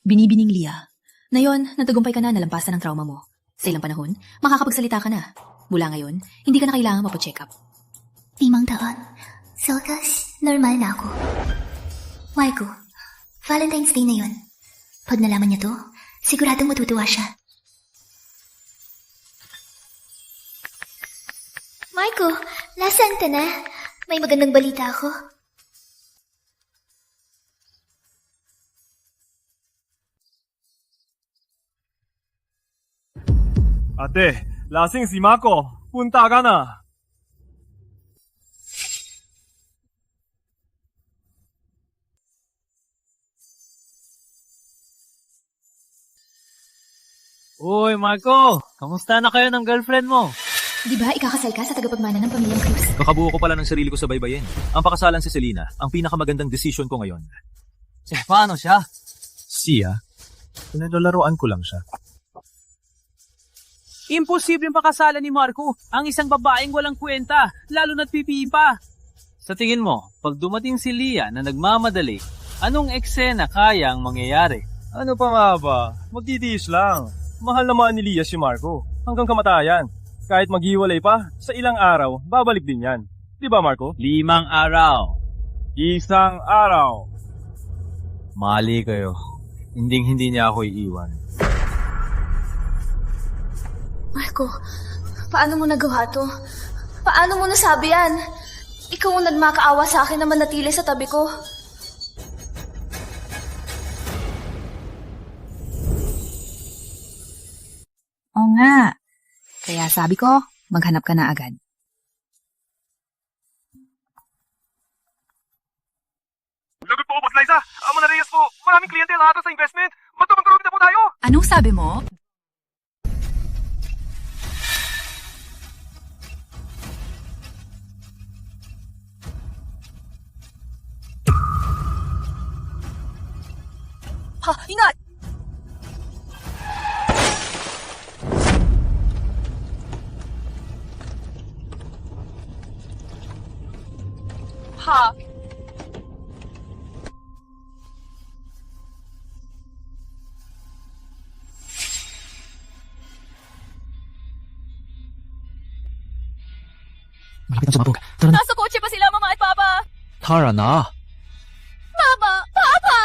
Binibining Lia. Ngayon, natagumpay ka na nalampasan ang trauma mo. Sa ilang panahon, makakapagsalita ka na. Mula ngayon, hindi ka na kailangan mapacheck up. 5taon. So, gus, normal na ako. Marco, Valentine's Day na yun. Pag nalaman niya to, siguradong matutuwa siya. Marco, nasaan ka na? May magandang balita ako. Ate, lasing si Mako. Punta ka na. Uy, Marco! Kamusta na kayo ng girlfriend mo? Di ba ikakasal ka sa tagapagmana ng pamilyang Cruz? Kakabuo ko pala ng sarili ko sa baybayin. Ang pakasalan si Selena, ang pinakamagandang desisyon ko ngayon. Paano siya? Siya? Pinalalaroan ko lang siya. Imposibleng pakasalan ni Marco ang isang babaeng walang kwenta, lalo na't pipi pa. Sa tingin mo, pag dumating si Lia na nagmamadali, anong eksena kayang mangyayari? Ano pa nga ba? Magtitiis lang. Mahal naman ni Lia si Marco. Hanggang kamatayan. Kahit maghiwalay pa, sa ilang araw, babalik din yan. Di ba, Marco? 5 araw. Isang araw. Mali kayo. Hindi niya ako iiwan. Marco, paano mo nagawa to? Paano mo nasabi yan? Ikaw ang nagmakaawa sa akin na manatili sa tabi ko. Oo nga. Kaya sabi ko, maghanap ka na agad. Lagot po, Boss Liza. Mona Reyes po. Maraming kliyente lahat sa investment. Magtulong-tulong na po tayo. Anong sabi mo? Ha, ingat! Ha? Malapit ang sumabog. Tara na. Nasa kotse pa sila, Mama at Papa! Tara na. Mama! Papa!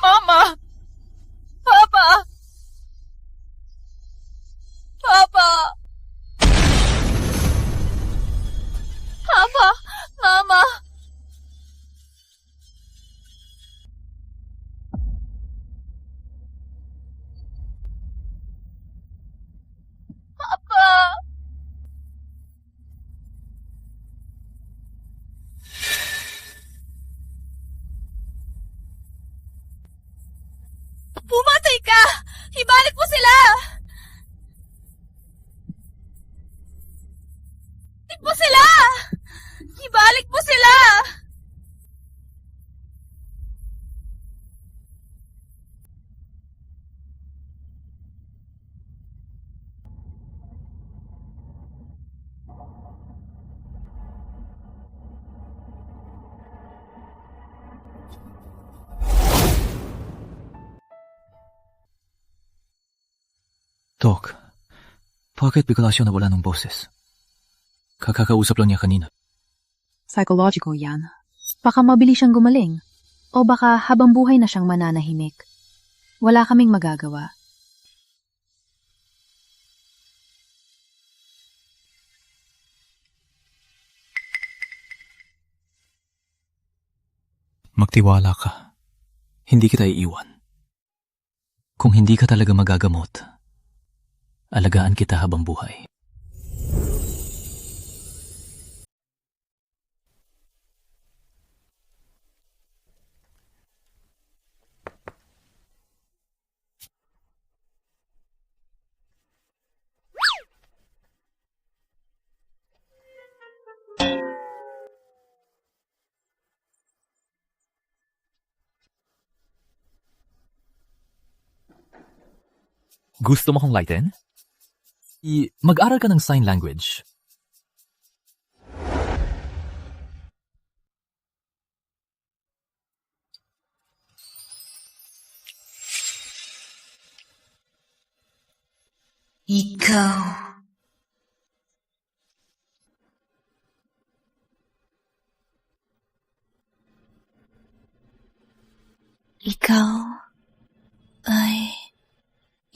Mama! Papa! Papa! Papa! Mama! Papa! Pumatay ka! Ibalik mo sila! Ibalik mo sila! Ibalik mo sila! Doc, bakit bigla siya nawala ng boses? Kakakausap lang niya kanina. Psychological yan. Baka mabilis siyang gumaling. O baka habang buhay na siyang mananahimik. Wala kaming magagawa. Magtiwala ka. Hindi kita iiwan. Kung hindi ka talaga magagamot, alagaan kita habang buhay. Gusto mo kong lighten? Mag-aral ka ng sign language. Ikaw. Ikaw ay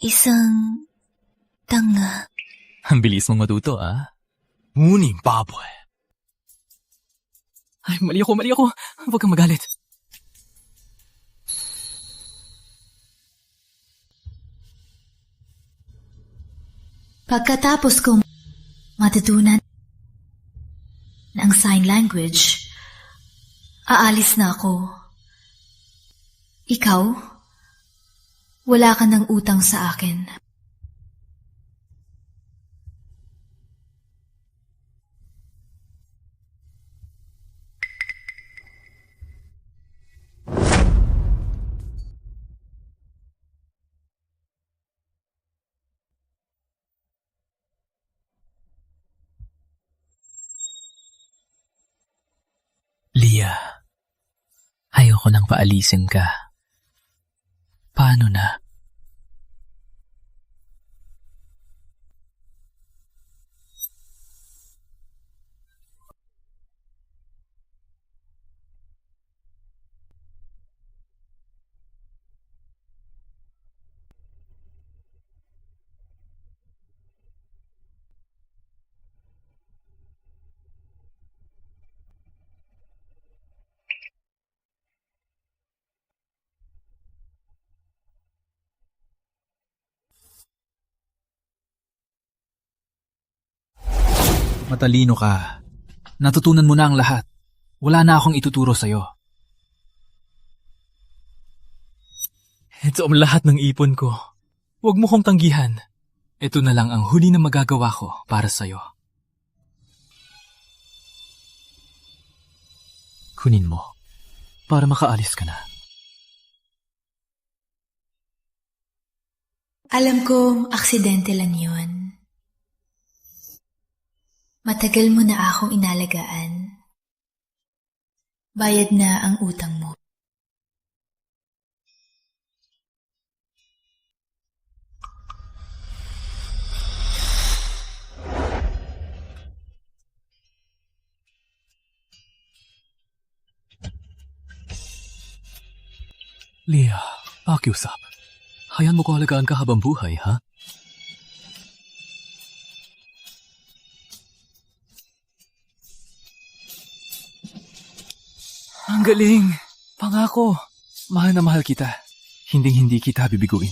isang tanga. Ang bilis mong matuto, ah. Ngunit, baboy. Ay, mali ako. Huwag kang magalit. Pagkatapos kong matutunan ng sign language, aalis na ako. Ikaw, wala ka ng utang sa akin. Leah, ayoko nang paalisin ka. Paano na? Matalino ka. Natutunan mo na ang lahat. Wala na akong ituturo sa'yo. Ito ang lahat ng ipon ko. Huwag mo kong tanggihan. Ito na lang ang huli na magagawa ko para sa'yo. Kunin mo para makaalis ka na. Alam kong aksidente lang yun. Matagal mo na akong inalagaan. Bayad na ang utang mo. Leah, pakiusap. Hayaan mo ko alagaan ka habang buhay, ha? Ang galing! Pangako! Mahal na mahal kita. Hinding-hindi kita bibiguin.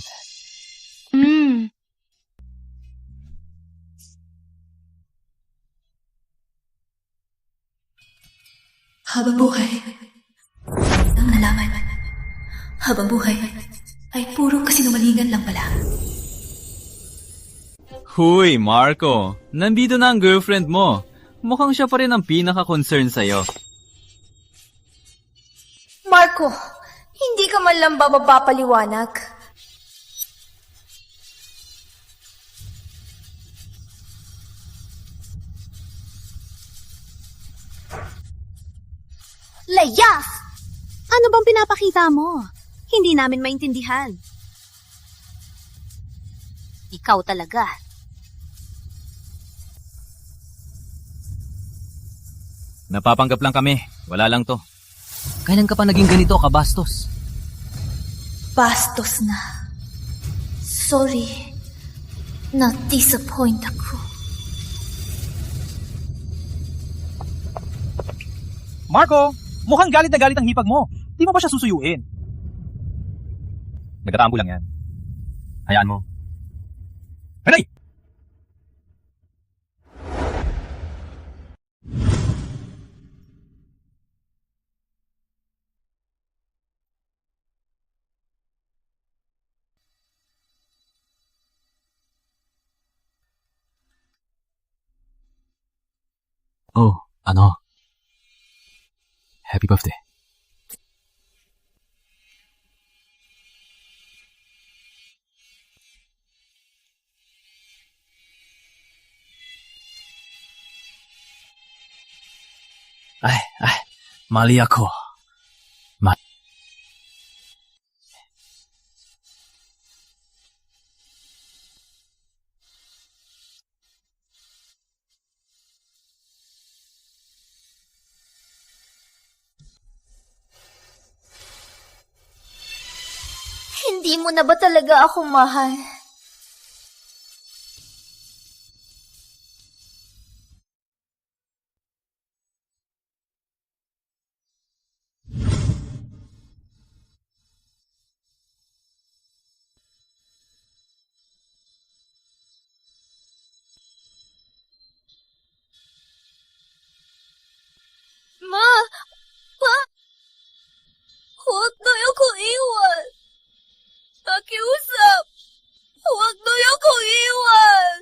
Habang buhay. Ang nalaman. Habang buhay ay puro kasinungalingan lang pala. Huy, Marco. Nandito na ang girlfriend mo. Mukhang siya pa rin ang pinaka-concern sa'yo. Marco, hindi ka man lang ba mapapaliwanag? Layas! Ano bang pinapakita mo? Hindi namin maintindihan. Ikaw talaga. Napapanggap lang kami. Wala lang to. Kailan ka pa naging ganito, kabastos? Bastos na. Sorry. Na-disappoint ako. Marco, mukhang galit na galit ang hipag mo. Di mo pa siya susuyuin. Nagtatampo lang yan. Hayaan mo. Renay! Oh, ano? Happy birthday. Ay, mali ako. Hindi mo na ba talaga ako mahal? Ma! Pa! Huwag niyo ko iwan! Pakiusap! Huwag niyo ko iwan!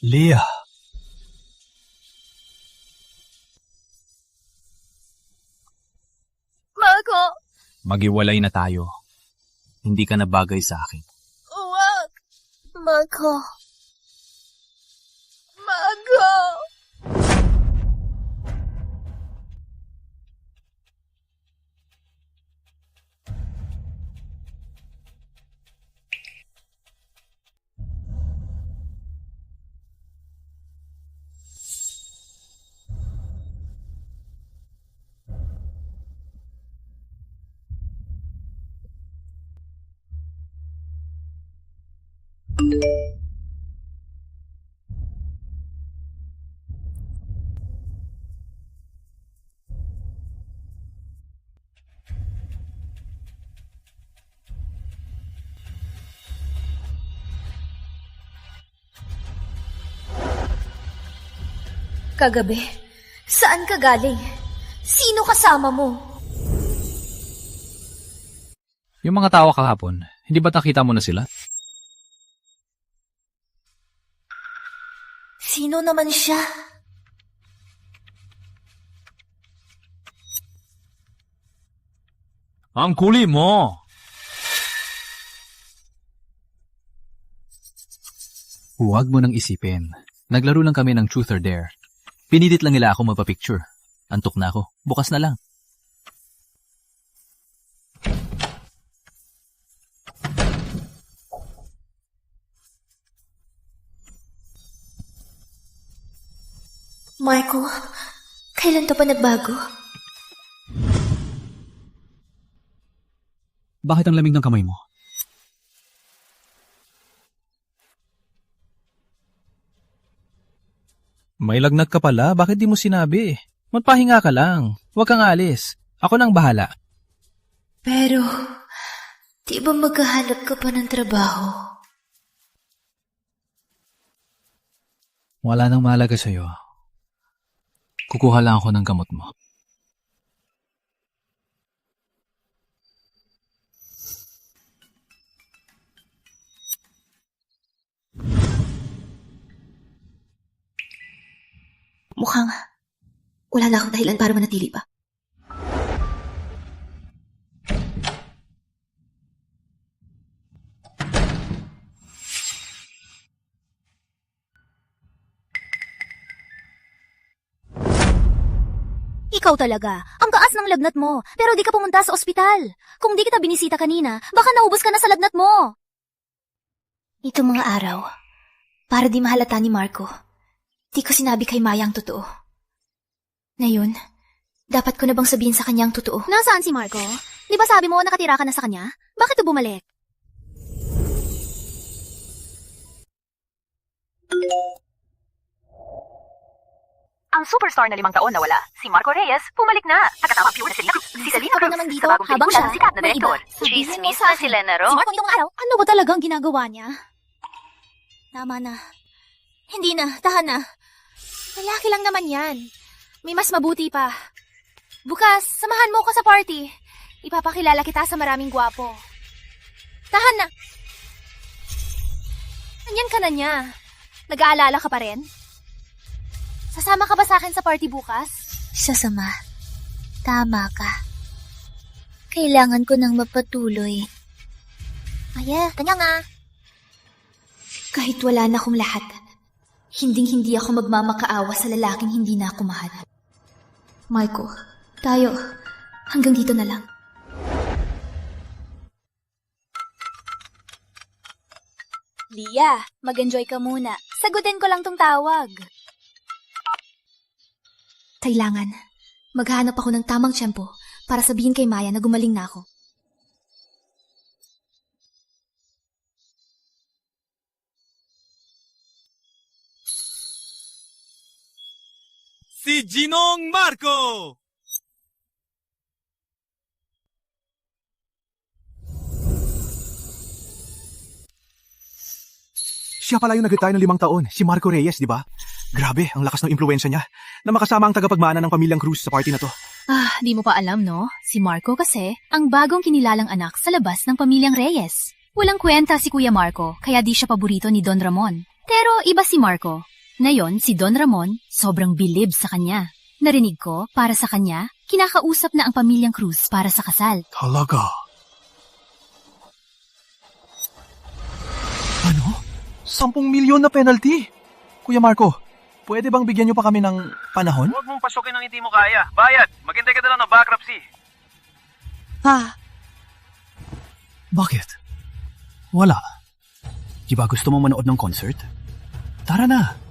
Leah, Marco! maghiwalay na tayo. Hindi ka na bagay sa akin. Huwag! Marco! Marco! Kagabi, saan ka galing? Sino kasama mo? Yung mga tao kahapon, hindi ba nakita mo na sila? Sino naman siya? Ang kuli mo! Huwag mo nang isipin. Naglaro lang kami ng Truth or Dare. Pinilit lang nila ako magpa-picture. Antok na ako. Bukas na lang. Marco, kailan to pa nagbago? Bakit ang lamig ng kamay mo? May lagnat ka pala, bakit di mo sinabi? Magpahinga ka lang. Huwag kang alis. Ako nang bahala. Pero, di ba maghahanap ka pa ng trabaho? Wala nang mahalaga sa'yo. Kukuha lang ako ng gamot mo. Mukhang wala na akong dahilan para manatili pa. Ikaw talaga. Ang taas ng lagnat mo. Pero di ka pumunta sa ospital. Kung di kita binisita kanina, baka naubos ka na sa lagnat mo. Itong mga araw, para di mahalata ni Marco, di ko sinabi kay Maya ang totoo. Ngayon, dapat ko na bang sabihin sa kanya ang totoo? Nasaan si Marco? Di ba sabi mo nakatira ka na sa kanya? Bakit bumalik? Ang superstar na 5 taon na wala, si Marco Reyes, bumalik na. Nakatawang pure na Selena Cruz. Si Selena Cruz, naman dito, sa bagong habang pelikula siya, ng sikat na may direktor. iba. Sabihin mo Chismis sa na akin. sila na ro. Si Marco itong araw, ano ba talagang ginagawa niya? Tama na. Hindi na, tahan na. Lalaki lang naman yan. May mas mabuti pa. Bukas, samahan mo ko sa party. Ipapakilala kita sa maraming gwapo. Tahan na. Nanyan ka na niya. Nag-aalala ka pa rin? Sasama ka ba sa akin sa party bukas? Sasama. Tama ka. Kailangan ko nang mapatuloy. Kanya nga. Kahit wala na akong lahat, Hinding-hindi ako magmamakaawa sa lalaking hindi na ako mahal. Marco, tayo, hanggang dito na lang. Lia, mag-enjoy ka muna. Sagutin ko lang tong tawag. Kailangan. Maghanap ako ng tamang tiyempo para sabihin kay Maya na gumaling na ako. Si Ginong Marco! Siya pala yung nag-retire ng 5 taon, si Marco Reyes, di ba? Grabe, ang lakas ng impluwensya niya na makasama ang tagapagmana ng pamilyang Cruz sa party na to. Di mo pa alam, no? Si Marco kasi, ang bagong kinilalang anak sa labas ng pamilyang Reyes. Walang kwenta si Kuya Marco, kaya di siya paborito ni Don Ramon. Pero iba si Marco. Ngayon, si Don Ramon, sobrang bilib sa kanya. Narinig ko, para sa kanya, kinakausap na ang pamilyang Cruz para sa kasal. Talaga? Ano? 10 milyon na penalty? Kuya Marco, pwede bang bigyan niyo pa kami ng panahon? Huwag mong pasukin ng hindi mo kaya. Bayad! Maghintay ka na lang ng bankruptcy. Bakit? Wala. Di ba gusto mong manood ng concert? Tara na.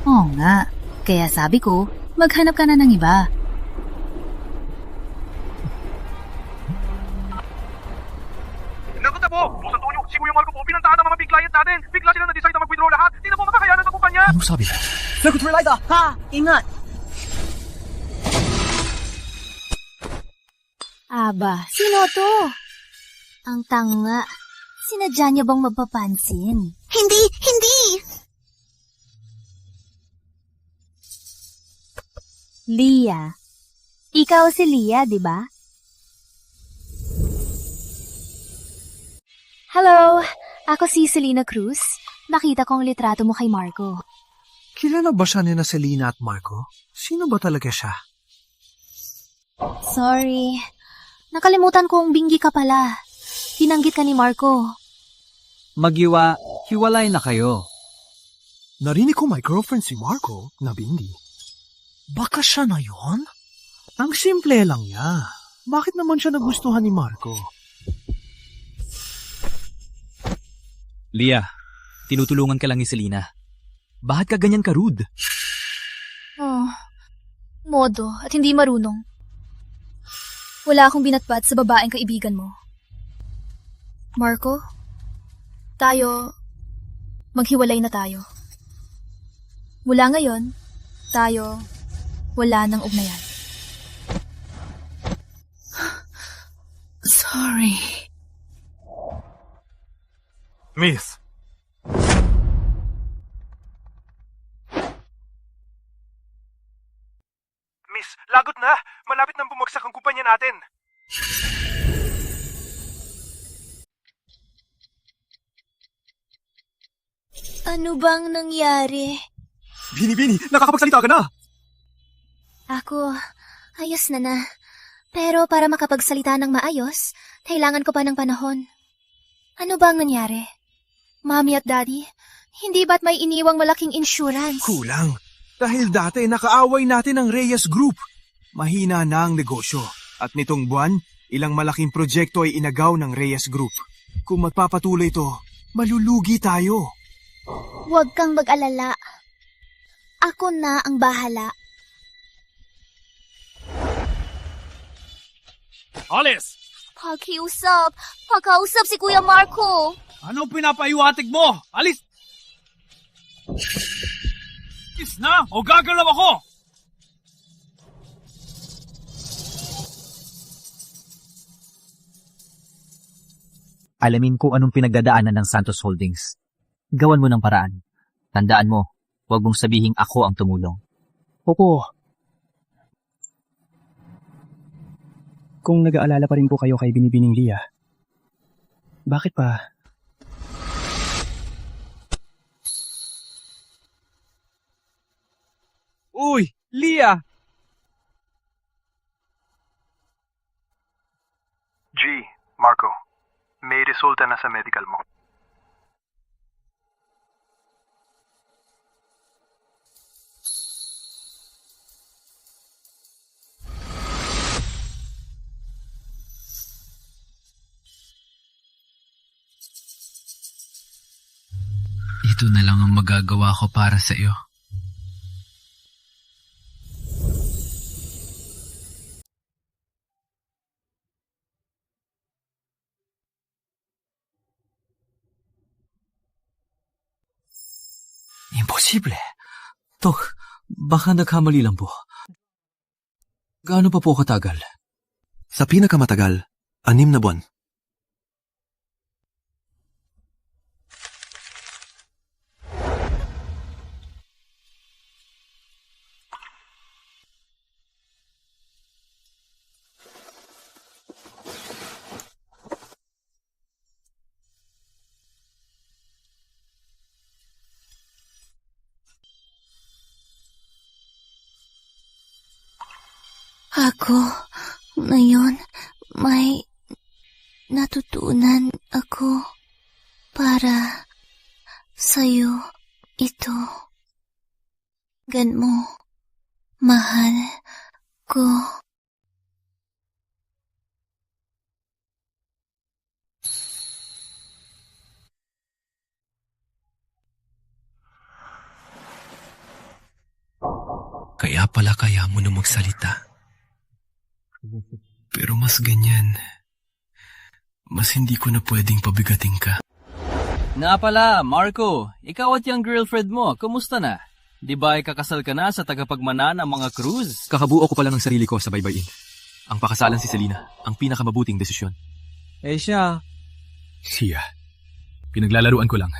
Oo nga. Kaya sabi ko, maghanap ka na ng iba. Naku na po! Busan Tonyo, si Kuya Marco po, pinantahan ng mga big client natin. Bigla sila na-decide na mag-withdraw lahat. Di na po makakayanan ng kumpanya. Anong sabi? Sagot Relida! Ha! Ingat! Aba, sino to? Ang tanga. Sinadya niya bang mapapansin? Hindi! Hindi! Lia. Ikaw si Lia, di ba? Hello, ako si Selena Cruz. Nakita ko ang litrato mo kay Marco. Kilala ba siya ni na Selena at Marco? Sino ba talaga siya? Sorry. Nakalimutan kong binggi ka pala. Tinanggit ka ni Marco. Hiwalay na kayo. Narinig ko my girlfriend si Marco na bindi. Baka siya na yon? Ang simple lang niya. Bakit naman siya nagustuhan ni Marco? Lia, tinutulungan ka lang ni Selena. Bakit ka ganyan ka-rude? Modo at hindi marunong. Wala akong binatbat sa babaeng kaibigan mo. Marco, maghiwalay na tayo. Mula ngayon, wala nang ugnayan. Sorry. Miss. Miss, lagot na. Malapit nang bumagsak ang kumpanya natin. Ano bang nangyari? Bini, nakakapagsalita ka na! Ako, ayos na. Pero para makapagsalita ng maayos, kailangan ko pa ng panahon. Ano bang nangyari? Mommy at Daddy, hindi ba't may iniwang malaking insurance? Kulang. Dahil dati nakaaway natin ang Reyes Group. Mahina na ang negosyo. At nitong buwan, ilang malaking proyekto ay inagaw ng Reyes Group. Kung magpapatuloy to, malulugi tayo. Huwag kang mag-alala. Ako na ang bahala. Alice! Pagkausap si Kuya Marco. Anong pinapaiwatig mo? Alis! Is na o gagalaw ako! Alamin ko anong pinagdadaanan ng Santos Holdings. Gawan mo ng paraan. Tandaan mo, huwag mong sabihing ako ang tumulong. Opo. Kung nag-aalala pa rin po kayo kay Binibining Lia, bakit pa? Uy, Lia! G, Marco, may resulta na sa medical mo. Ito na lang ang magagawa ko para sa iyo. Imposible. Tok, baka nagkamali lang po. Gaano pa po katagal? Sa pinakamatagal, 6 na buwan. Ako, ngayon, may natutunan ako para sa'yo ito. Gan mo, mahal ko. Kaya pala kaya mo na magsalita. Pero mas ganyan. Mas hindi ko na pwedeng pabigating ka. Nga pala, Marco, ikaw at yung girlfriend mo, kumusta na? Di ba ikakasal ka na sa tagapagmana ng mga cruise? Kakabuo ko pa lang ng sarili ko sa baybayin. Ang pakasalan si Selena, ang pinakamabuting desisyon. Siya. Siya. Pinaglalaruan ko lang.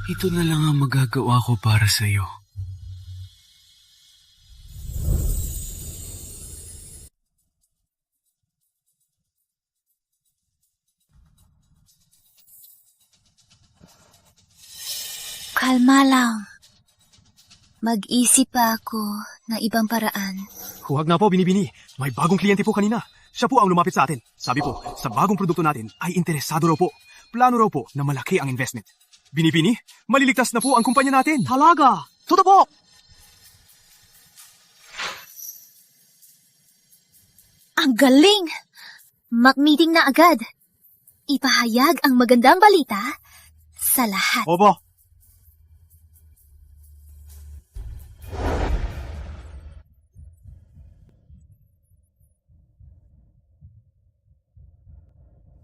Ito na lang ang magagawa ko para sa iyo. Kalma lang. Mag-isip pa ako na ibang paraan. Huwag na po, Binibini. May bagong kliyente po kanina. Siya po ang lumapit sa atin. Sabi po, sa bagong produkto natin ay interesado raw po. Plano raw po na malaki ang investment. Binibini, maliligtas na po ang kumpanya natin. Talaga? Totoo po! Ang galing! Mag-meeting na agad. Ipahayag ang magandang balita sa lahat. Opo.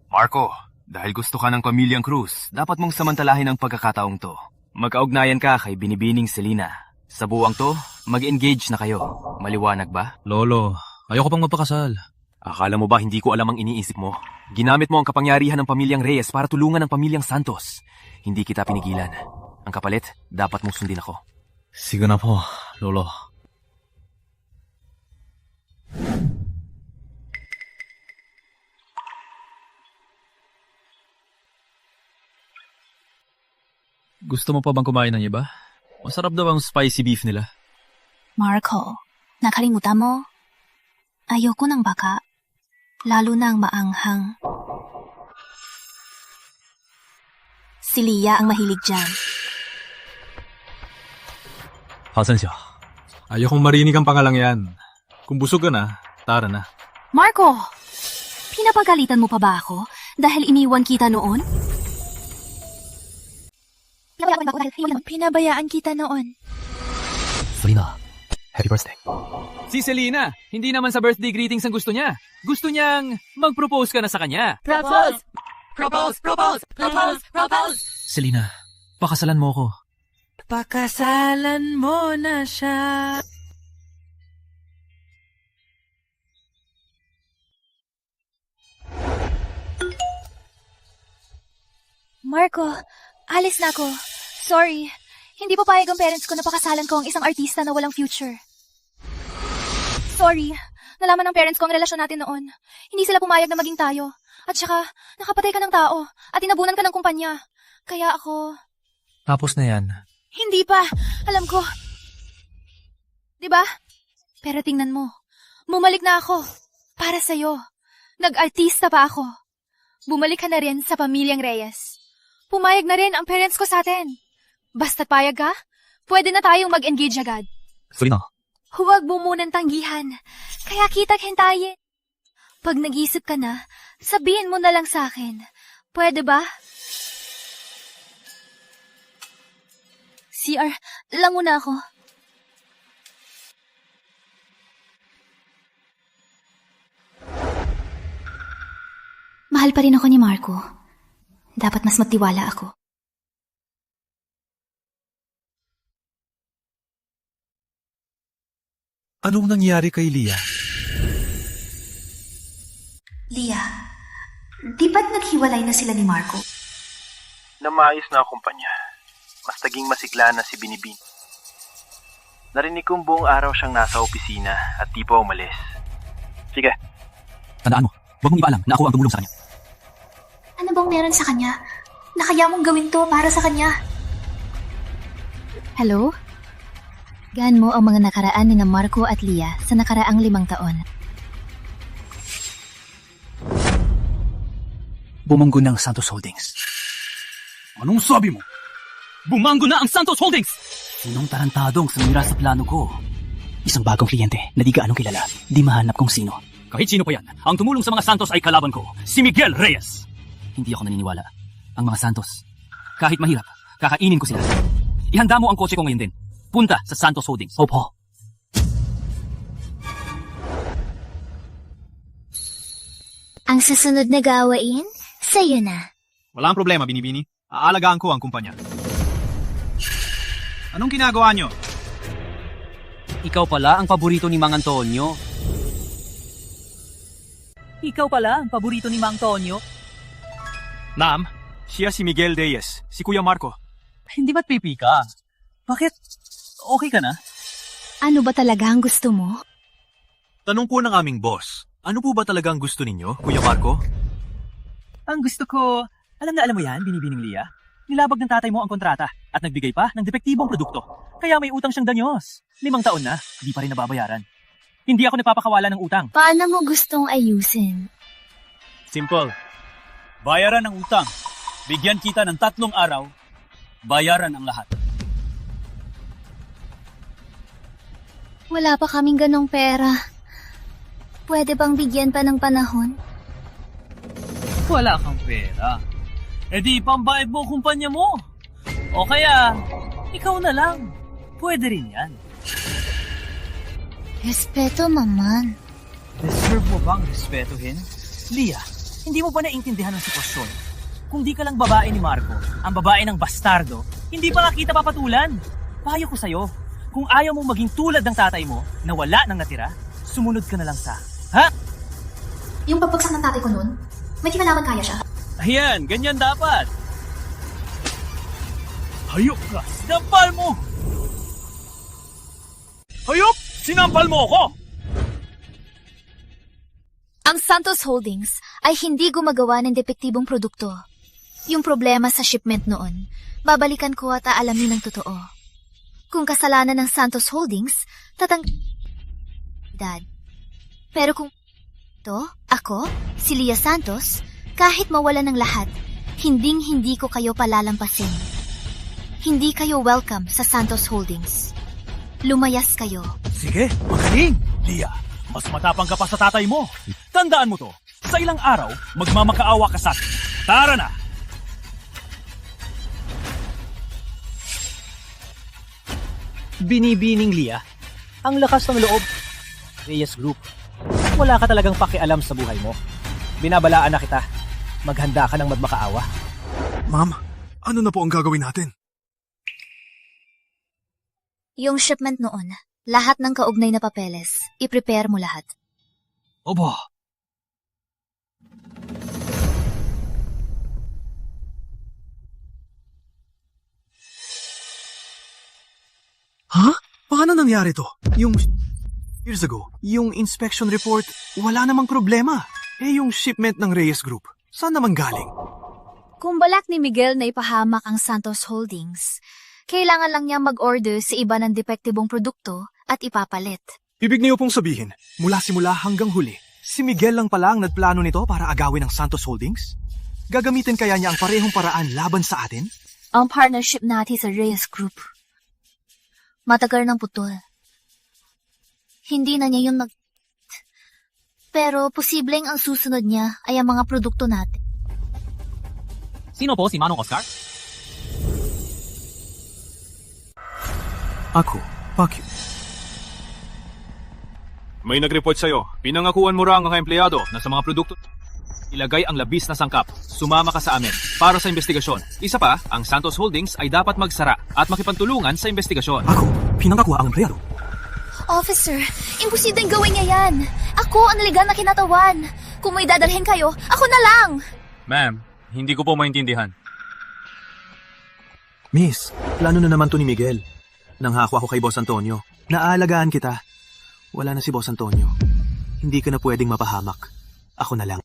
Marco, dahil gusto ka ng pamilyang Cruz, dapat mong samantalahin ang pagkakataong to. Magkaugnayan ka kay Binibining Selena. Sa buwang to, mag-engage na kayo. Maliwanag ba? Lolo, ayoko pang magpakasal. Akala mo ba hindi ko alam ang iniisip mo? Ginamit mo ang kapangyarihan ng pamilyang Reyes para tulungan ang pamilyang Santos. Hindi kita pinigilan. Ang kapalit, dapat mong sundin ako. Sige na po, Lolo. Gusto mo pa bang kumain ng iba? Masarap daw ang spicy beef nila. Marco, nakalimutan mo? Ayoko ng baka, lalo na ang maanghang. Si Lia ang mahilig dyan. Hasan siya. Ayokong marinig ang pangalang yan. Kung busog ka na, tara na. Marco, pinapagalitan mo pa ba ako dahil iniwan kita noon? Pinabayaan kita noon. Selena, happy birthday. Si Selena, hindi naman sa birthday greetings ang gusto niya. Gusto niyang mag-propose ka na sa kanya. Propose! Propose! Propose! Propose! Propose! Selena, pakasalan mo ko. Pakasalan mo na siya. Marco, alis na ako. Sorry. Hindi pa payag ang parents ko na pakasalan ko ang isang artista na walang future. Sorry. Nalaman ng parents ko ang relasyon natin noon. Hindi sila pumayag na maging tayo. At saka, nakapatay ka ng tao at tinabunan ka ng kumpanya. Kaya ako... Tapos na yan. Hindi pa. Alam ko. Diba? Pero tingnan mo. Bumalik na ako. Para sa'yo. Nag-artista pa ako. Bumalik ka na rin sa pamilyang Reyes. Pumayag na rin ang parents ko sa atin. Basta't payag ka, pwede na tayong mag-engage agad. Selena, Huwag mo munang tanggihan. Kaya kitang hintayin. Pag nag-isip ka na, sabihin mo na lang sa akin. Pwede ba? CR, lang muna ako. Mahal pa rin ako ni Marco. Dapat mas magtiwala ako. Anong nangyari kay Leah? Leah, di ba't naghiwalay na sila ni Marco? Namayos na ang kumpanya. Mas naging masigla na si Binibin. Narinig kong buong araw siyang nasa opisina at di pa umalis. Sige. Tandaan mo, huwag mong ipaalam na ako ang tumulong sa kanya. Ano bang meron sa kanya? Na kaya mong gawin to para sa kanya? Hello? Gaan mo ang mga nakaraan ni na Marco at Leah sa nakaraang 5 taon. Bumanggo ng Santos Holdings. Anong sabi mo? Bumanggo na ang Santos Holdings! Sinong tarantadong sumira sa plano ko? Isang bagong kliyente na di gaanong kilala. Di mahanap kung sino. Kahit sino pa yan, ang tumulong sa mga Santos ay kalaban ko, si Miguel Reyes. Hindi ako naniniwala. Ang mga Santos, kahit mahirap, kakainin ko sila. Ihanda mo ang kotse ko ngayon din. Punta sa Santos Holdings. Opo. Ang susunod na gawain, sa'yo na. Walang problema, Binibini. Aalagaan ko ang kumpanya. Anong ginagawa nyo? Ikaw pala ang paborito ni Mang Antonio. Ikaw pala ang paborito ni Mang Antonio? Ma'am, siya si Miguel Reyes, si Kuya Marco. Hindi ba't pipi ka? Bakit? Okay ka na? Ano ba talaga ang gusto mo? Tanong po ng aming boss, ano po ba talaga ang gusto ninyo, Kuya Marco? Ang gusto ko, alam mo yan, Binibining Leah? Nilabag ng tatay mo ang kontrata at nagbigay pa ng depektibong produkto. Kaya may utang siyang danyos. 5 taon na, di pa rin nababayaran. Hindi ako nagpapakawala ng utang. Paano mo gustong ayusin? Simple. Bayaran ang utang. Bigyan kita ng 3 araw. Bayaran ang lahat. Wala pa kaming ganong pera. Pwede bang bigyan pa ng panahon? Wala kang pera. E di pambayad mo kumpanya mo. O kaya, ikaw na lang. Pwede rin yan. Respeto, maman. Deserve mo bang respetuhin? Leah, hindi mo ba naiintindihan ang sitwasyon? Kung di ka lang babae ni Marco, ang babae ng bastardo, hindi pa kita papatulan. Payo ko sa'yo, kung ayaw mong maging tulad ng tatay mo na wala nang natira, sumunod ka na lang sa... Ha? Yung pagbagsak ng tatay ko noon, may kinalaman kaya siya. Ayan, ganyan dapat. Hayop ka! Sinampal mo! Hayop! Sinampal mo ako! Ang Santos Holdings ay hindi gumagawa ng depektibong produkto. Yung problema sa shipment noon, babalikan ko at aalamin ng totoo. Kung kasalanan ng Santos Holdings, Dad. Pero kung ako, si Leah Santos, kahit mawala ng lahat, hinding-hindi ko kayo palalampasin. Hindi kayo welcome sa Santos Holdings. Lumayas kayo. Sige, magaling! Leah, mas matapang ka pa sa tatay mo. Tandaan mo to, sa ilang araw, magmamakaawa ka sa akin. Tara na! Binibining Leah, ang lakas ng loob. Reyes Group, wala ka talagang pakialam sa buhay mo. Binabalaan na kita. Maghanda ka ng magmakaawa. Ma'am, ano na po ang gagawin natin? Yung shipment noon, lahat ng kaugnay na papeles, i-prepare mo lahat. Obo. Ha? Paano nangyari to? Years ago, yung inspection report, wala namang problema. Yung shipment ng Reyes Group, saan naman galing? Kung balak ni Miguel na ipahamak ang Santos Holdings, kailangan lang niya mag-order sa iba ng depektibong produkto at ipapalit. Ibig niyo pong sabihin, mula simula hanggang huli, si Miguel lang pala ang nagplano nito para agawin ang Santos Holdings? Gagamitin kaya niya ang parehong paraan laban sa atin? Ang partnership natin sa Reyes Group, matagal ng putol. Hindi na niya yun Pero posibleng ang susunod niya ay ang mga produkto natin. Sino po si Manong Oscar? Ako, Pacquiao. May nag-report sa'yo. Pinangakuan mo raw ang mga empleyado na sa mga produkto ilagay ang labis na sangkap. Sumama ka sa amin para sa investigasyon. Isa pa, ang Santos Holdings ay dapat magsara at makipagtulungan sa investigasyon. Ako, pinangakuha ang empleyado. Officer, imposibleng gawin niya yan. Ako ang legal na kinatawan. Kung may dadalhin kayo, ako na lang. Ma'am, hindi ko po maintindihan. Miss, plano na naman to ni Miguel. Nanghako ako kay Boss Antonio. Naaalagaan kita. Wala na si Boss Antonio. Hindi ka na pwedeng mapahamak. Ako na lang.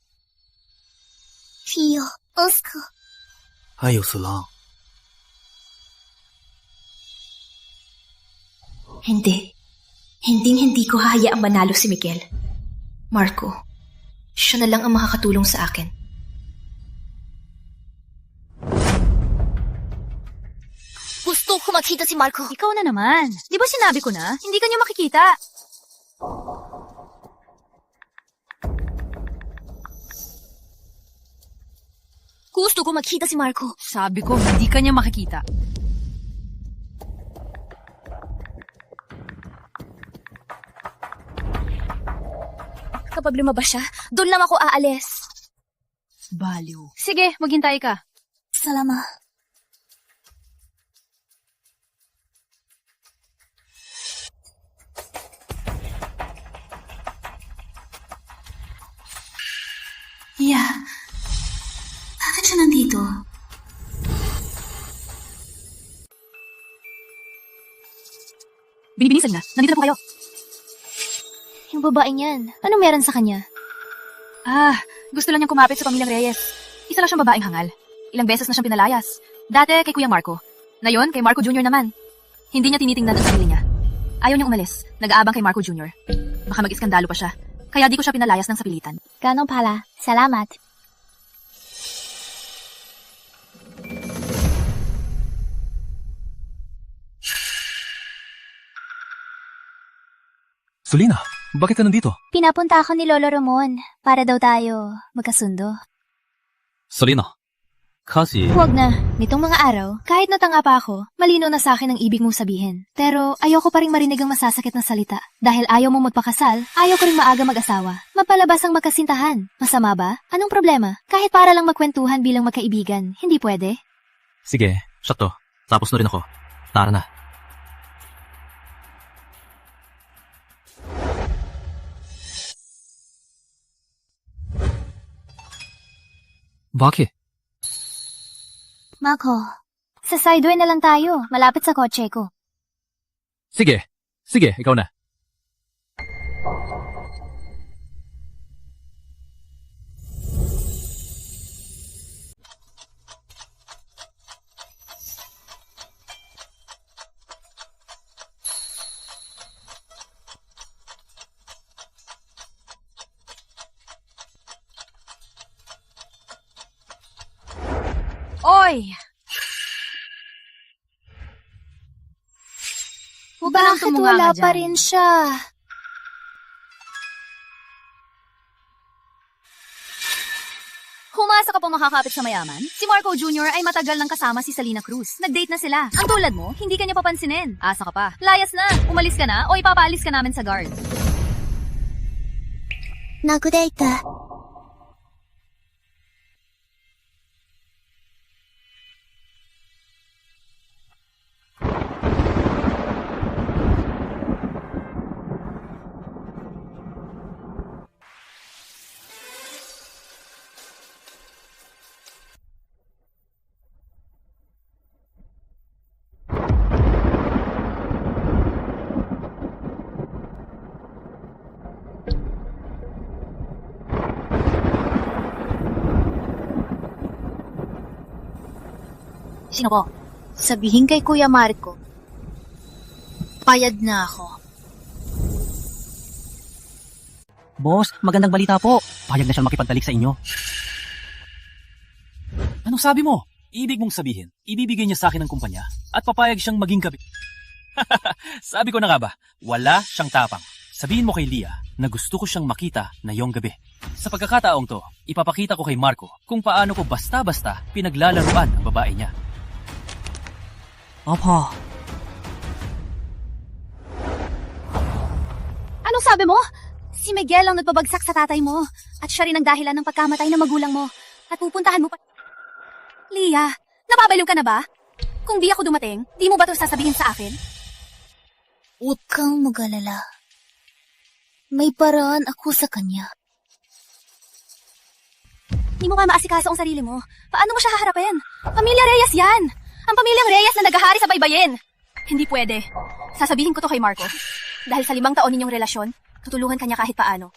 Tio, Oscar. Ayos lang. Hindi ko hahayaang manalo si Miguel. Marco, siya na lang ang makakatulong sa akin. Gusto ko makita si Marco. Ikaw na naman. Di ba sinabi ko na? Hindi ka niya makikita. Gusto ko makita si Marco. Sabi ko, hindi ka niya makikita. Kapag lumabas siya, doon lang ako aalis. Baliw. Sige, maghintay ka. Salamat. Yeah. Bakit siya nandito? Binibinisag na. Nandito na po kayo. Yung babaeng yan, ano meron sa kanya? Gusto lang niyang kumapit sa pamilyang Reyes. Isa lang siyang babaeng hangal. Ilang beses na siyang pinalayas. Dati kay Kuya Marco. Ngayon, kay Marco Jr. naman. Hindi niya tinitingnan ang sarili niya. Ayaw niyang umalis. Nag-aabang kay Marco Jr. Baka mag-iskandalo pa siya. Kaya di ko siya pinalayas ng sapilitan. Ganong pala. Salamat. Solina, bakit ka nandito? Pinapunta ako ni Lolo Ramon para daw tayo magkasundo. Solina, kasi... Huwag na. Nitong mga araw, kahit natanga pa ako, malino na sa akin ang ibig mong sabihin. Pero ayoko pa rin marinig ang masasakit na salita. Dahil ayaw mo magpakasal, ayaw ko rin maaga mag-asawa. Mapalabas ang magkasintahan. Masama ba? Anong problema? Kahit para lang magkwentuhan bilang magkaibigan, hindi pwede? Sige, sakto. Tapos na rin ako. Tara na. Bakit? Marco, sa sideway na lang tayo, malapit sa kotse ko. Sige, ikaw na. Oy! Huwag ka lang Bakit tumunganga wala dyan. pa rin siya? Humasa ka pa makakapit sa mayaman? Si Marco Jr. ay matagal nang kasama si Salina Cruz. Nag-date na sila. Ang tulad mo, hindi ka niya papansinin. Asa ka pa. Layas na. Umalis ka na o ipapaalis ka namin sa guard. Nag-date. Sino po? Sabihin kay Kuya Marco, payag na ako. Boss, magandang balita po. Payag na siyang makipagtalik sa inyo. Anong sabi mo? Ibig mong sabihin, ibibigay niya sa akin ang kumpanya at papayag siyang maging kapi. Sabi ko na nga ba, wala siyang tapang. Sabihin mo kay Leah na gusto ko siyang makita ngayong gabi. Sa pagkakataong to, ipapakita ko kay Marco kung paano ko basta-basta pinaglalaruan ang babae niya. Opo. Anong sabi mo? Si Miguel ang nagpabagsak sa tatay mo. At siya rin ang dahilan ng pagkamatay ng magulang mo. At pupuntahan mo pa... Leah, nababaliw ka na ba? Kung di ako dumating, di mo ba ito sasabihin sa akin? Huwag kang mag-alala. May paraan ako sa kanya. Di mo nga maasikaso ang sarili mo. Paano mo siya haharapin? Pamilya Reyes yan! Ang pamilyang Reyes na naghahari sa baybayin! Hindi pwede. Sasabihin ko to kay Marco. Dahil sa 5 taon ninyong relasyon, tutulungan kanya kahit paano.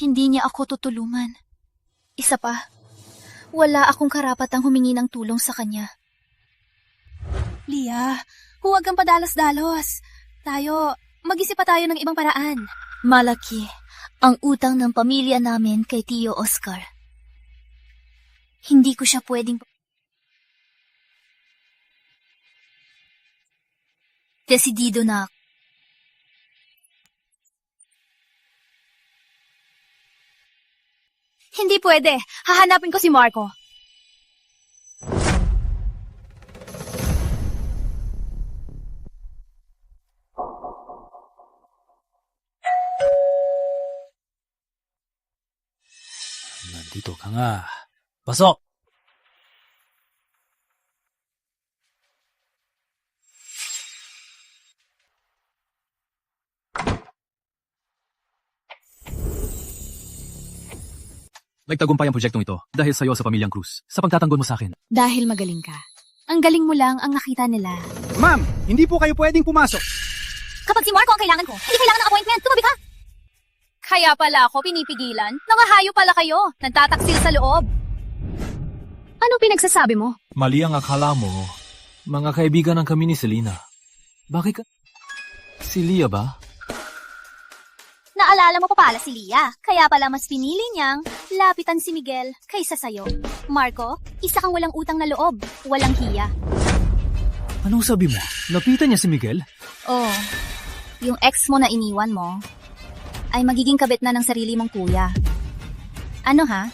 Hindi niya ako tutulungan. Isa pa, wala akong karapatang humingi ng tulong sa kanya. Leah, huwag kang padalos-dalos. Mag-isip pa tayo ng ibang paraan. Malaki ang utang ng pamilya namin kay Tio Oscar. Hindi ko siya pwedeng... Desidido na ako. Hindi pwede. Hahanapin ko si Marco. Nandito ka nga. Pasok! Nagtagumpay ang proyektong ito dahil sa'yo sa Pamilyang Cruz, sa pagtatanggol mo sa akin. Dahil magaling ka. Ang galing mo lang ang nakita nila. Ma'am, hindi po kayo pwedeng pumasok. Kapag si Marco ang kailangan ko, hindi kailangan ng appointment. Tumabi ka! Kaya pala ako pinipigilan. Nangahayo pala kayo. Nagtataksil sa loob. Anong pinagsasabi mo? Mali ang akala mo. Mga kaibigan ng kami ni Selena. Bakit ka... Si Leah ba? Naalala mo pa pala si Leah. Kaya pala mas pinili niyang lapitan si Miguel kaysa sayo. Marco, isa kang walang utang na loob. Walang hiya. Anong sabi mo? Lapitan niya si Miguel? Oh, yung ex mo na iniwan mo ay magiging kabit na ng sarili mong kuya. Ano ha?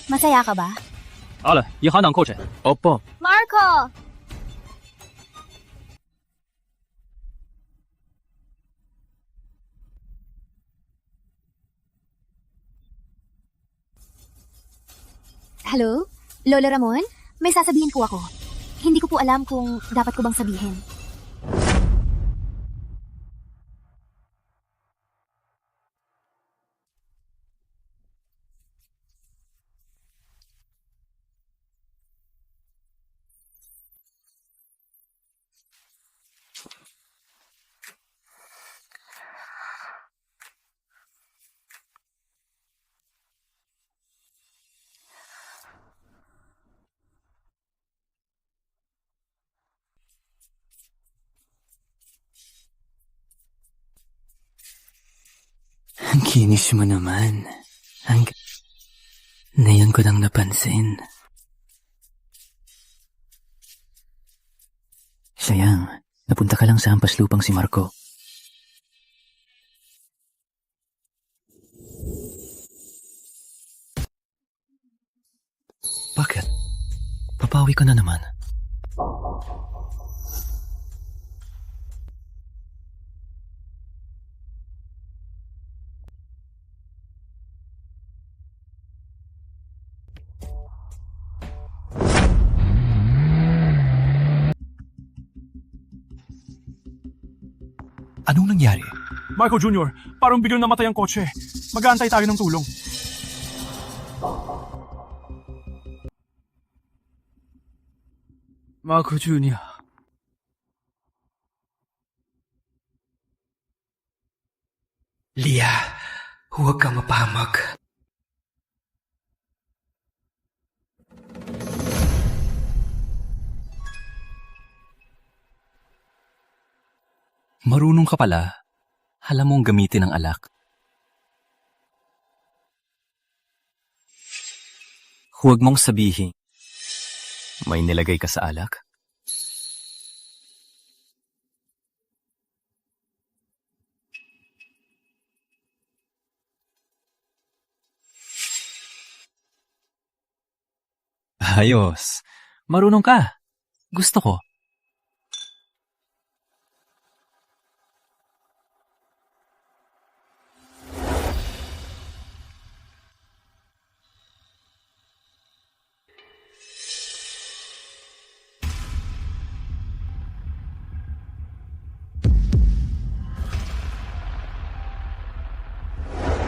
Masaya ka ba? Ala, yahan ang kotse. Opo. Marco! Hello? Lola Ramon? May sasabihin po ako. Hindi ko po alam kung dapat ko bang sabihin. Ang kinis mo naman. Ngayon ko lang napansin. Sayang, napunta ka lang sa hampas lupang si Marco. Bakit? Papawi ka na naman. Anong nangyari? Marco Jr., parang biglang namatay ang kotse. Mag-aantay tayo ng tulong. Marco Jr. Leah, huwag kang mapahamag. Marunong ka pala. Alam mong gamitin ang alak. Huwag mong sabihin. May nilagay ka sa alak? Ayos. Marunong ka. Gusto ko.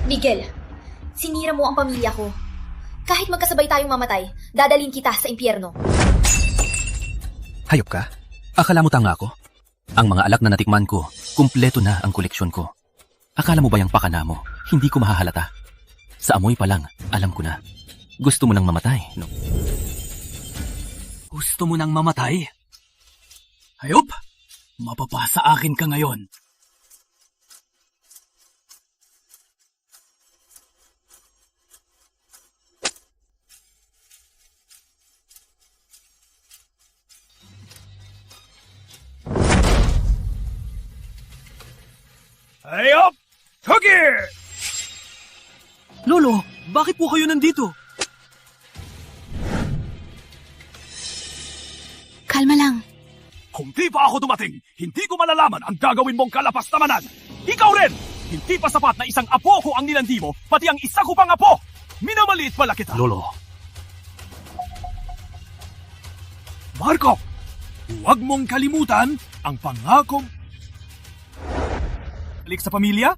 Miguel, sinira mo ang pamilya ko. Kahit magkasabay tayong mamatay, dadalhin kita sa impyerno. Hayop ka? Akala mo tanga ako? Ang mga alak na natikman ko, kumpleto na ang koleksyon ko. Akala mo ba yung pakana mo, hindi ko mahahalata? Sa amoy pa lang, alam ko na. Gusto mo nang mamatay, no? Gusto mo nang mamatay? Hayop, mapapasa akin ka ngayon. Hayop! Cookie! Lolo, bakit po kayo nandito? Kalma lang. Kung di pa ako dumating, hindi ko malalaman ang gagawin mong kalapastamanan. Ikaw rin! Hindi pa sapat na isang apo ko ang nilandi mo, pati ang isa ko pang apo! Minamaliit pala kita. Lolo. Marco, huwag mong kalimutan ang pangakong balik sa pamilya?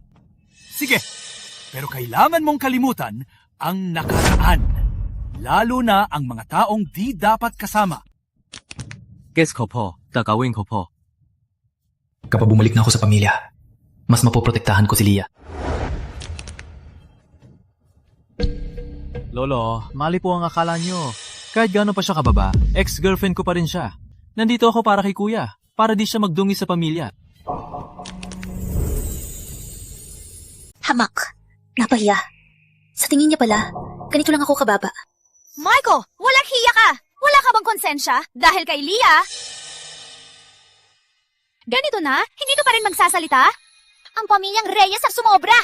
Sige, pero kailangan mong kalimutan ang nakaraan. Lalo na ang mga taong di dapat kasama. Guess ko po, gagawin ko po. Kapag bumalik na ako sa pamilya, mas mapoprotektahan ko si Leah. Lolo, mali po ang akala nyo. Kahit gaano pa siya kababa, ex-girlfriend ko pa rin siya. Nandito ako para kay kuya, para di siya magdungi sa pamilya. Hamak. Napahiya. Sa tingin niya pala, ganito lang ako kababa. Marco! Walang hiya ka! Wala ka bang konsensya dahil kay Leah? Ganito na? Hindi ka pa rin magsasalita? Ang pamilyang Reyes ang sumobra!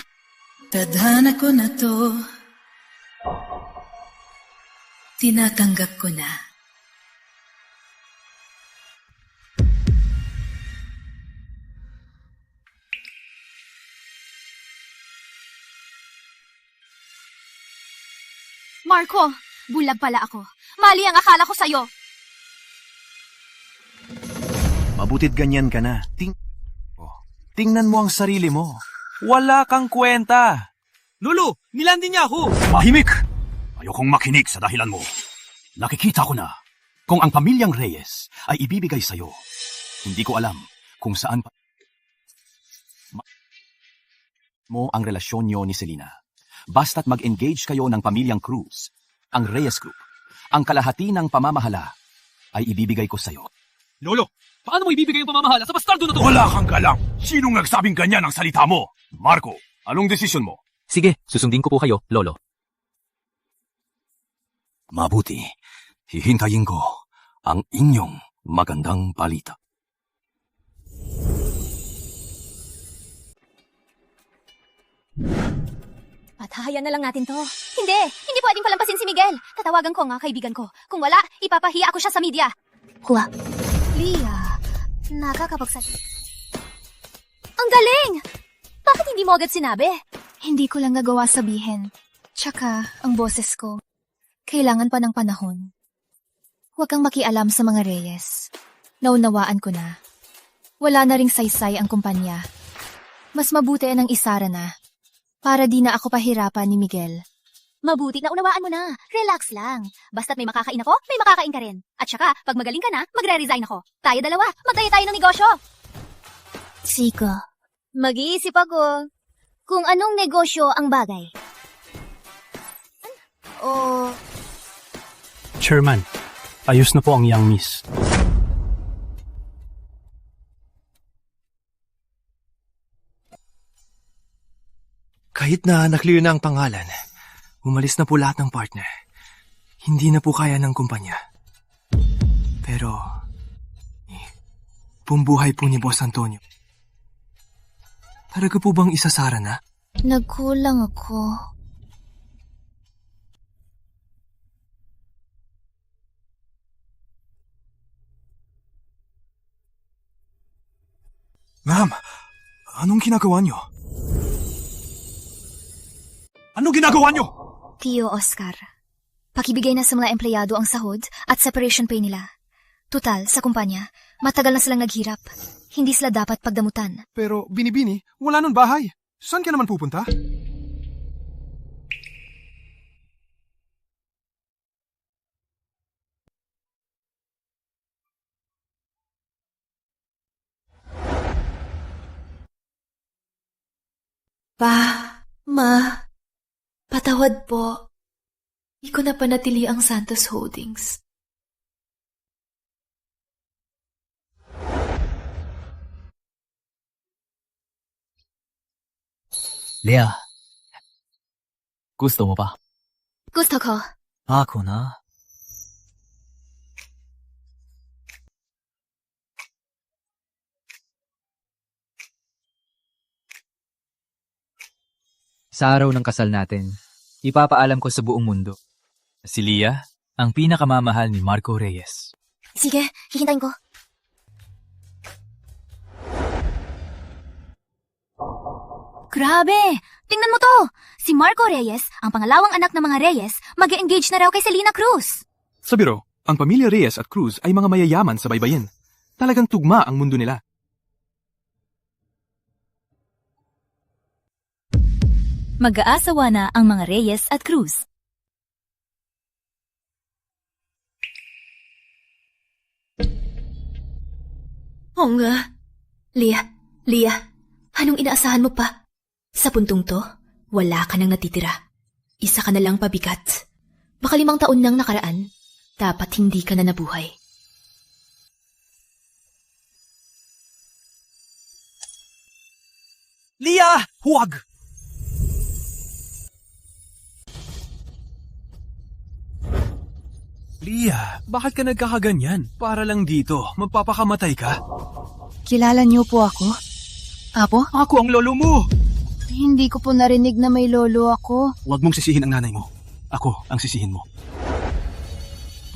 Tadhana ko na to. Tinatanggap ko na. Marco, bulag pala ako. Mali ang akala ko sa'yo. Mabuti't ganyan ka na. Tingnan mo ang sarili mo. Wala kang kwenta. Lolo, nilandi niya ako! Mahimik! Ayokong makinig sa dahilan mo. Nakikita ko na kung ang pamilyang Reyes ay ibibigay sa'yo. Hindi ko alam kung saan pa mo ang relasyon niyo ni Selena. Basta't mag-engage kayo ng pamilyang Cruz, ang Reyes Group, ang kalahati ng pamamahala ay ibibigay ko sa'yo. Lolo, paano mo ibibigay yung pamamahala sa bastardo na to? Wala kang galang! Sinong nagsabing ganyan ang salita mo? Marco, anong desisyon mo? Sige, susundin ko po kayo, Lolo. Mabuti, hihintayin ko ang inyong magandang balita. Patahayan na lang natin to. Hindi pwedeng palampasin si Miguel. Tatawagan ko nga kaibigan ko. Kung wala, ipapahiya ako siya sa media. Hua. Leah, nakakapagsalita. Ang galing! Bakit hindi mo agad sinabi? Hindi ko lang nagawa sabihin. Tsaka, ang boses ko. Kailangan pa ng panahon. Huwag kang makialam sa mga Reyes. Naunawaan ko na. Wala na ring saysay ang kumpanya. Mas mabuti ng isara na. Para di na ako pahirapan ni Miguel. Mabuti na unawaan mo na. Relax lang. Basta't may makakain ako, may makakain ka rin. At saka, pag magaling ka na, magre-resign ako. Tayo dalawa, magtayo tayo ng negosyo. Siko, mag-iisip ako kung anong negosyo ang bagay. O... Chairman, ayos na po ang young miss. Kahit na naklear na ang pangalan, umalis na po lahat ng partner. Hindi na po kaya ng kumpanya. Pero, pumbuhay po ni Boss Antonio. Talaga po bang isasara na? Nagkulang ako. Ma'am, anong ginagawa niyo? Anong ginagawa niyo? Tio Oscar, pakibigay na sa mga empleyado ang sahod at separation pay nila. Tutal, sa kumpanya, matagal na silang naghirap. Hindi sila dapat pagdamutan. Pero, Binibini, wala nun bahay. Saan ka naman pupunta? Patawad po. Di ko na panatili ang Santos Holdings. Leah, gusto mo ba? Gusto ko. Ako na. Sa araw ng kasal natin, ipapaalam ko sa buong mundo. Si Leah, ang pinakamamahal ni Marco Reyes. Sige, hihintayin ko. Grabe! Tingnan mo to! Si Marco Reyes, ang pangalawang anak ng mga Reyes, mag-engage na raw kay Selena Cruz. Sa biro, ang pamilya Reyes at Cruz ay mga mayayaman sa baybayin. Talagang tugma ang mundo nila. Mag-aasawa na ang mga Reyes at Cruz. Oo nga. Leah, anong inaasahan mo pa? Sa puntong to, wala ka nang natitira. Isa ka na lang pabigat. Baka 5 taon nang nakaraan, dapat hindi ka na nabuhay. Leah! Huwag! Leah, bakit ka nagkakaganyan? Para lang dito, magpapakamatay ka? Kilala niyo po ako? Apo? Ako ang lolo mo! Hindi ko po narinig na may lolo ako. Huwag mong sisihin ang nanay mo. Ako ang sisihin mo.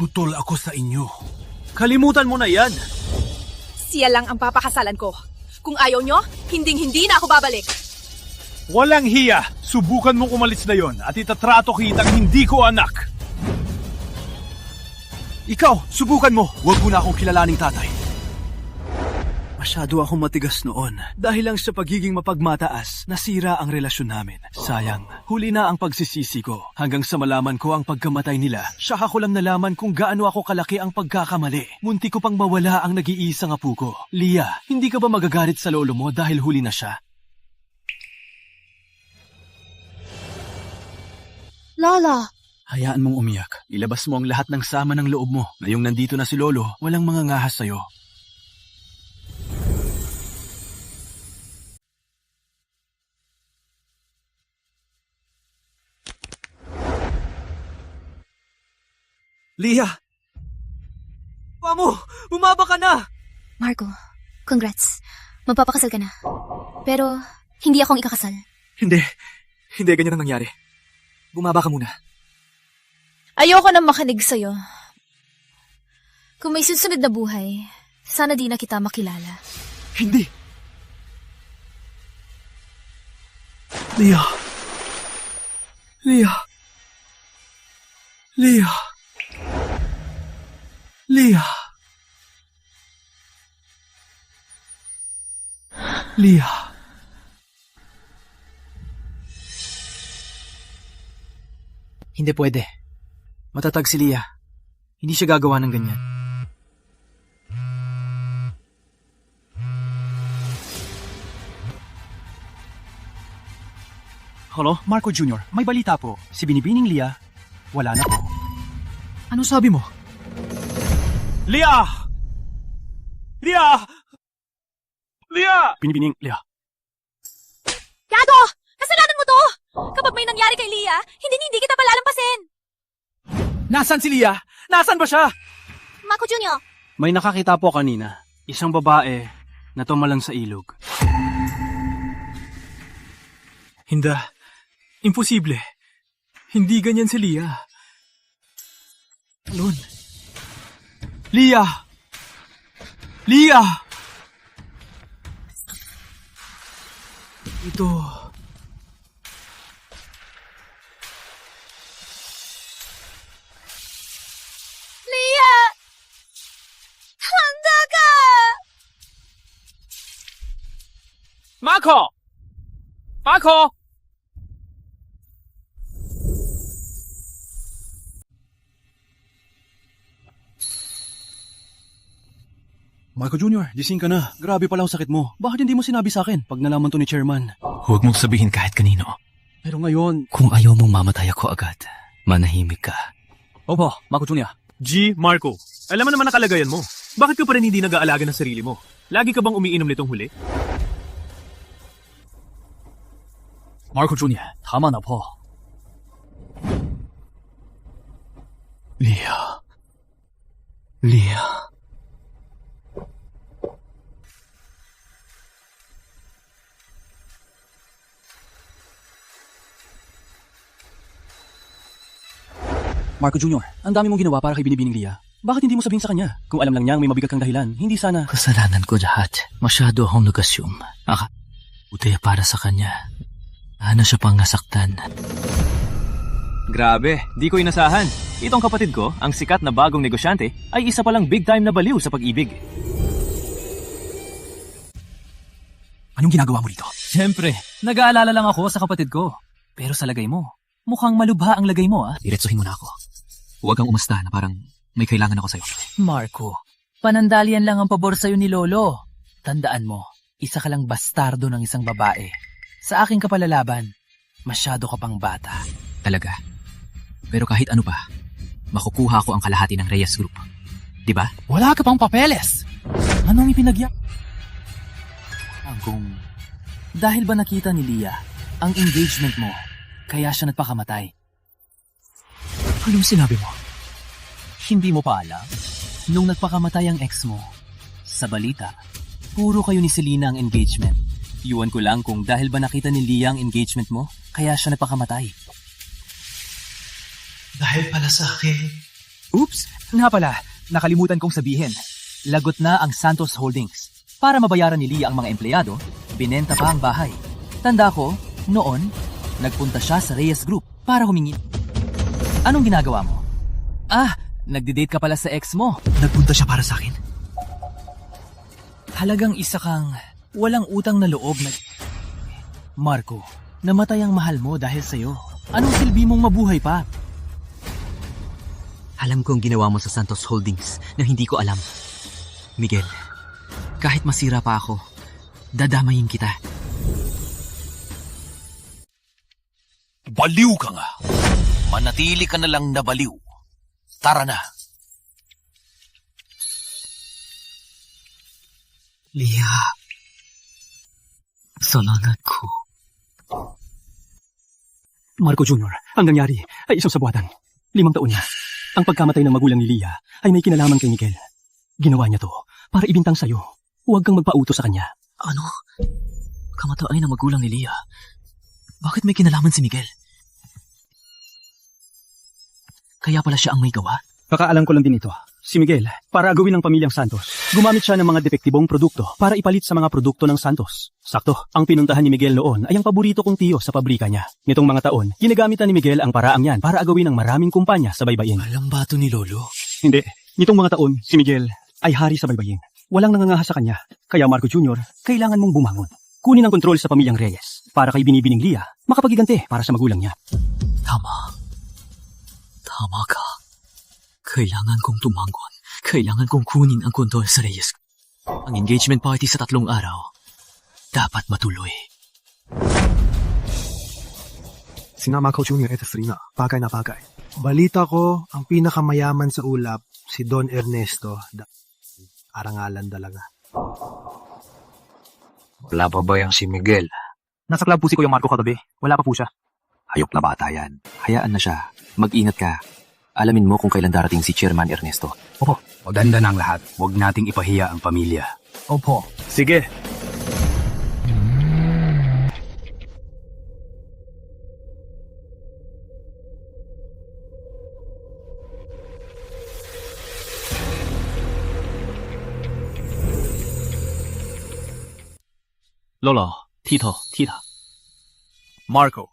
Butol ako sa inyo. Kalimutan mo na yan! Siya lang ang papakasalan ko. Kung ayaw nyo, hinding-hindi na ako babalik. Walang hiya! Subukan mong umalis na yon at itatrato kitang hindi ko anak! Ikaw, subukan mo! Huwag mo na akong kilalaning tatay. Masyado akong matigas noon. Dahil lang sa pagiging mapagmataas, nasira ang relasyon namin. Sayang, huli na ang pagsisisi ko. Hanggang sa malaman ko ang pagkamatay nila, saka ko lang nalaman kung gaano ako kalaki ang pagkakamali. Munti ko pang mawala ang nag-iisang apo ko. Leah, hindi ka ba magagalit sa lolo mo dahil huli na siya? Lola! Hayaan mong umiyak. Ilabas mo ang lahat ng sama ng loob mo. Ngayong nandito na si Lolo, walang mga ngahas sa'yo. Leah! Mo! Bumaba ka na! Marco, congrats. Magpapakasal ka na. Pero, hindi akong ikakasal. Hindi. Hindi ganyan ang nangyari. Bumaba ka muna. Ayoko na makinig sa'yo. Kung may susunod na buhay, sana di na kita makilala. Hindi. Leah. Leah. Leah. Leah. Leah. Hindi pwede. Matatag si Leah. Hindi siya gagawa ng ganyan. Hello, Marco Jr. May balita po. Si Binibining Leah, wala na po. Ano sabi mo? Leah! Leah! Leah! Binibining Leah. Gago! Kasalanan mo to! Kapag may nangyari kay Leah, hindi kita palalampasin! Nasaan si Leah? Nasaan ba siya? Marco Jr. May nakakita po kanina. Isang babae na tumalang sa ilog. Hindi. Imposible. Hindi ganyan si Leah. Lon. Leah! Leah! Ito... Lia! Handa ka! Marco! Marco! Marco Jr., gising ka na. Grabe pala ang sakit mo. Bakit hindi mo sinabi sa akin pag nalaman to ni Chairman? Huwag mong sabihin kahit kanino. Pero ngayon... Kung ayaw mong mamatay ako agad, manahimik ka. Opo, Marco Jr. G. Marco, alam mo naman ang kalagayan mo. Bakit ka pa rin hindi nag-aalaga ng sarili mo? Lagi ka bang umiinom nitong huli? Marco Jr., tama na po. Lia. Lia. Marco Jr., ang dami mong ginawa para kay Binibining Lia. Bakit hindi mo sabihin sa kanya? Kung alam lang niyang may mabigat kang dahilan, hindi sana... Kasalanan ko lahat. Masyado akong nag-assume. Buti para sa kanya. Ano siya pang nasaktan? Grabe, di ko inasahan. Itong kapatid ko, ang sikat na bagong negosyante, ay isa palang big time na baliw sa pag-ibig. Anong ginagawa mo dito? Siyempre, nag-aalala lang ako sa kapatid ko. Pero sa lagay mo, mukhang malubha ang lagay mo, ah. Diretsuhin mo na ako. Huwag kang umasta na parang may kailangan ako sa'yo. Marco, panandalian lang ang pabor sa'yo ni Lolo. Tandaan mo, isa ka lang bastardo ng isang babae. Sa aking kapalalaban, masyado ka pang bata. Talaga. Pero kahit ano pa, makukuha ko ang kalahati ng Reyes Group. Diba? Wala ka pang papeles! Anong ipinagya? Kung dahil ba nakita ni Lia ang engagement mo, kaya siya nagpakamatay? Anong sinabi mo? Hindi mo pa alam? Nung nagpakamatay ang ex mo, sa balita, puro kayo ni Selena ang engagement. Iwan ko lang kung dahil ba nakita ni Lia ang engagement mo, kaya siya nagpakamatay. Dahil pala sa akin. Oops! Nga pala, nakalimutan kong sabihin. Lagot na ang Santos Holdings. Para mabayaran ni Lia ang mga empleyado, binenta pa ang bahay. Tanda ko, noon, nagpunta siya sa Reyes Group para humingi. Anong ginagawa mo? Nagdi-date ka pala sa ex mo. Nagpunta siya para sa akin. Halagang isa kang walang utang na loob na... Marco, namatay ang mahal mo dahil sa'yo. Anong silbi mong mabuhay pa? Alam kong ginawa mo sa Santos Holdings na hindi ko alam. Miguel, kahit masira pa ako, dadamayin kita. Baliw ka nga. Manatili ka na lang na baliw. Tara na. Lia, salamat ko. Marco Jr., ang nangyari ay isang sabuatan. 5 taon na. Ang pagkamatay ng magulang ni Lia ay may kinalaman kay Miguel. Ginawa niya to para ibintang sa'yo. Huwag kang magpauto sa kanya. Ano? Kamatay ng magulang ni Lia? Bakit may kinalaman si Miguel? Kaya pala siya ang may gawa? Kakaalam ko lang din ito. Si Miguel, para agawin ng pamilyang Santos, gumamit siya ng mga depektibong produkto para ipalit sa mga produkto ng Santos. Sakto, ang pinuntahan ni Miguel noon ay ang paborito kong tiyo sa pabrika niya. Nitong mga taon, ginagamitan ni Miguel ang paraang yan para agawin ng maraming kumpanya sa baybayin. Alam ba ito ni Lolo? Hindi. Nitong mga taon, si Miguel ay hari sa baybayin. Walang nangangahas sa kanya. Kaya Marco Jr., kailangan mong bumangon. Kunin ang kontrol sa pamilyang Reyes para kay Binibining Lia makapagigante para sa magulang niya. Tama ka. Kailangan kong tumangon. Kailangan kong kunin ang kontrol sa Reyes. Ang engagement party sa 3 araw dapat matuloy. Sina Marco Jr. at Serena, bagay na bagay. Balita ko, ang pinakamayaman sa ulap, si Don Ernesto. Arangalan talaga. Wala pa ba yung si Miguel? Nasa club po si Kuya Marco kagabi. Wala pa po siya. Hayop na bata yan. Hayaan na siya. Mag-ingat ka. Alamin mo kung kailan darating si Chairman Ernesto. Opo. Maganda ng lahat. Huwag nating ipahiya ang pamilya. Opo. Sige. Lolo, Tito, Tita. Marco,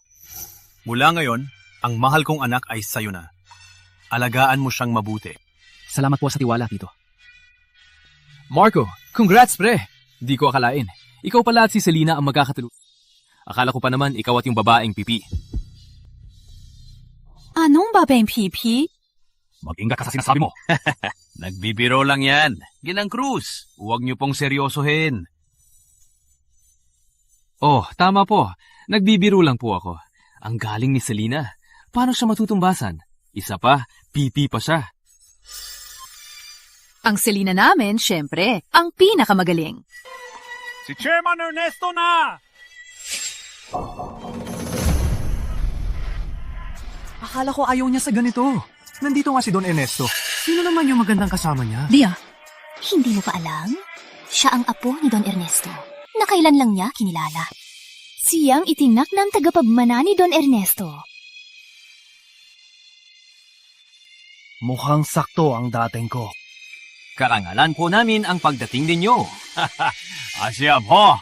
mula ngayon, ang mahal kong anak ay sayo na. Alagaan mo siyang mabuti. Salamat po sa tiwala, Tito. Marco, congrats pre! Di ko akalain. Ikaw pala at si Selena ang magkakatulungan. Akala ko pa naman ikaw at yung babaeng pipi. Anong babaeng pipi? Mag-ingat ka sa sinasabi mo. Nagbibiro lang yan. Ginang Cruz, huwag niyo pong seryosohin. Oh, tama po. Nagbibiro lang po ako. Ang galing ni Selena. Paano siya matutumbasan? Isa pa, pipi pa siya. Ang Selena namin, syempre, ang pinakamagaling. Si Chairman Ernesto na! Akala ko ayaw niya sa ganito. Nandito nga si Don Ernesto. Sino naman yung magandang kasama niya? Lia, hindi mo pa alam? Siya ang apo ni Don Ernesto. Nakailan lang niya kinilala. Siyang itinak ng tagapagmana ni Don Ernesto. Mukhang sakto ang dating ko. Karangalan po namin ang pagdating ninyo. Asya po!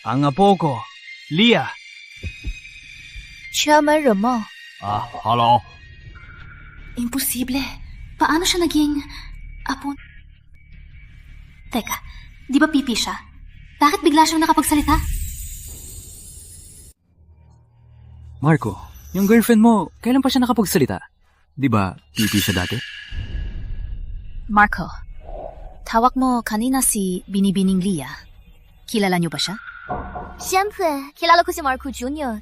Ang apo ko, Lia. Chairman Ramo. Hello? Imposible. Paano siya naging apo? Teka, di ba pipi siya? Bakit bigla siyang nakapagsalita? Marco, yung girlfriend mo, kailan pa siya nakapagsalita? Di ba, pipi siya dati? Marco, tawag mo kanina si Binibining Lia. Kilala niyo ba siya? Siyempre, kilala ko si Marco Jr.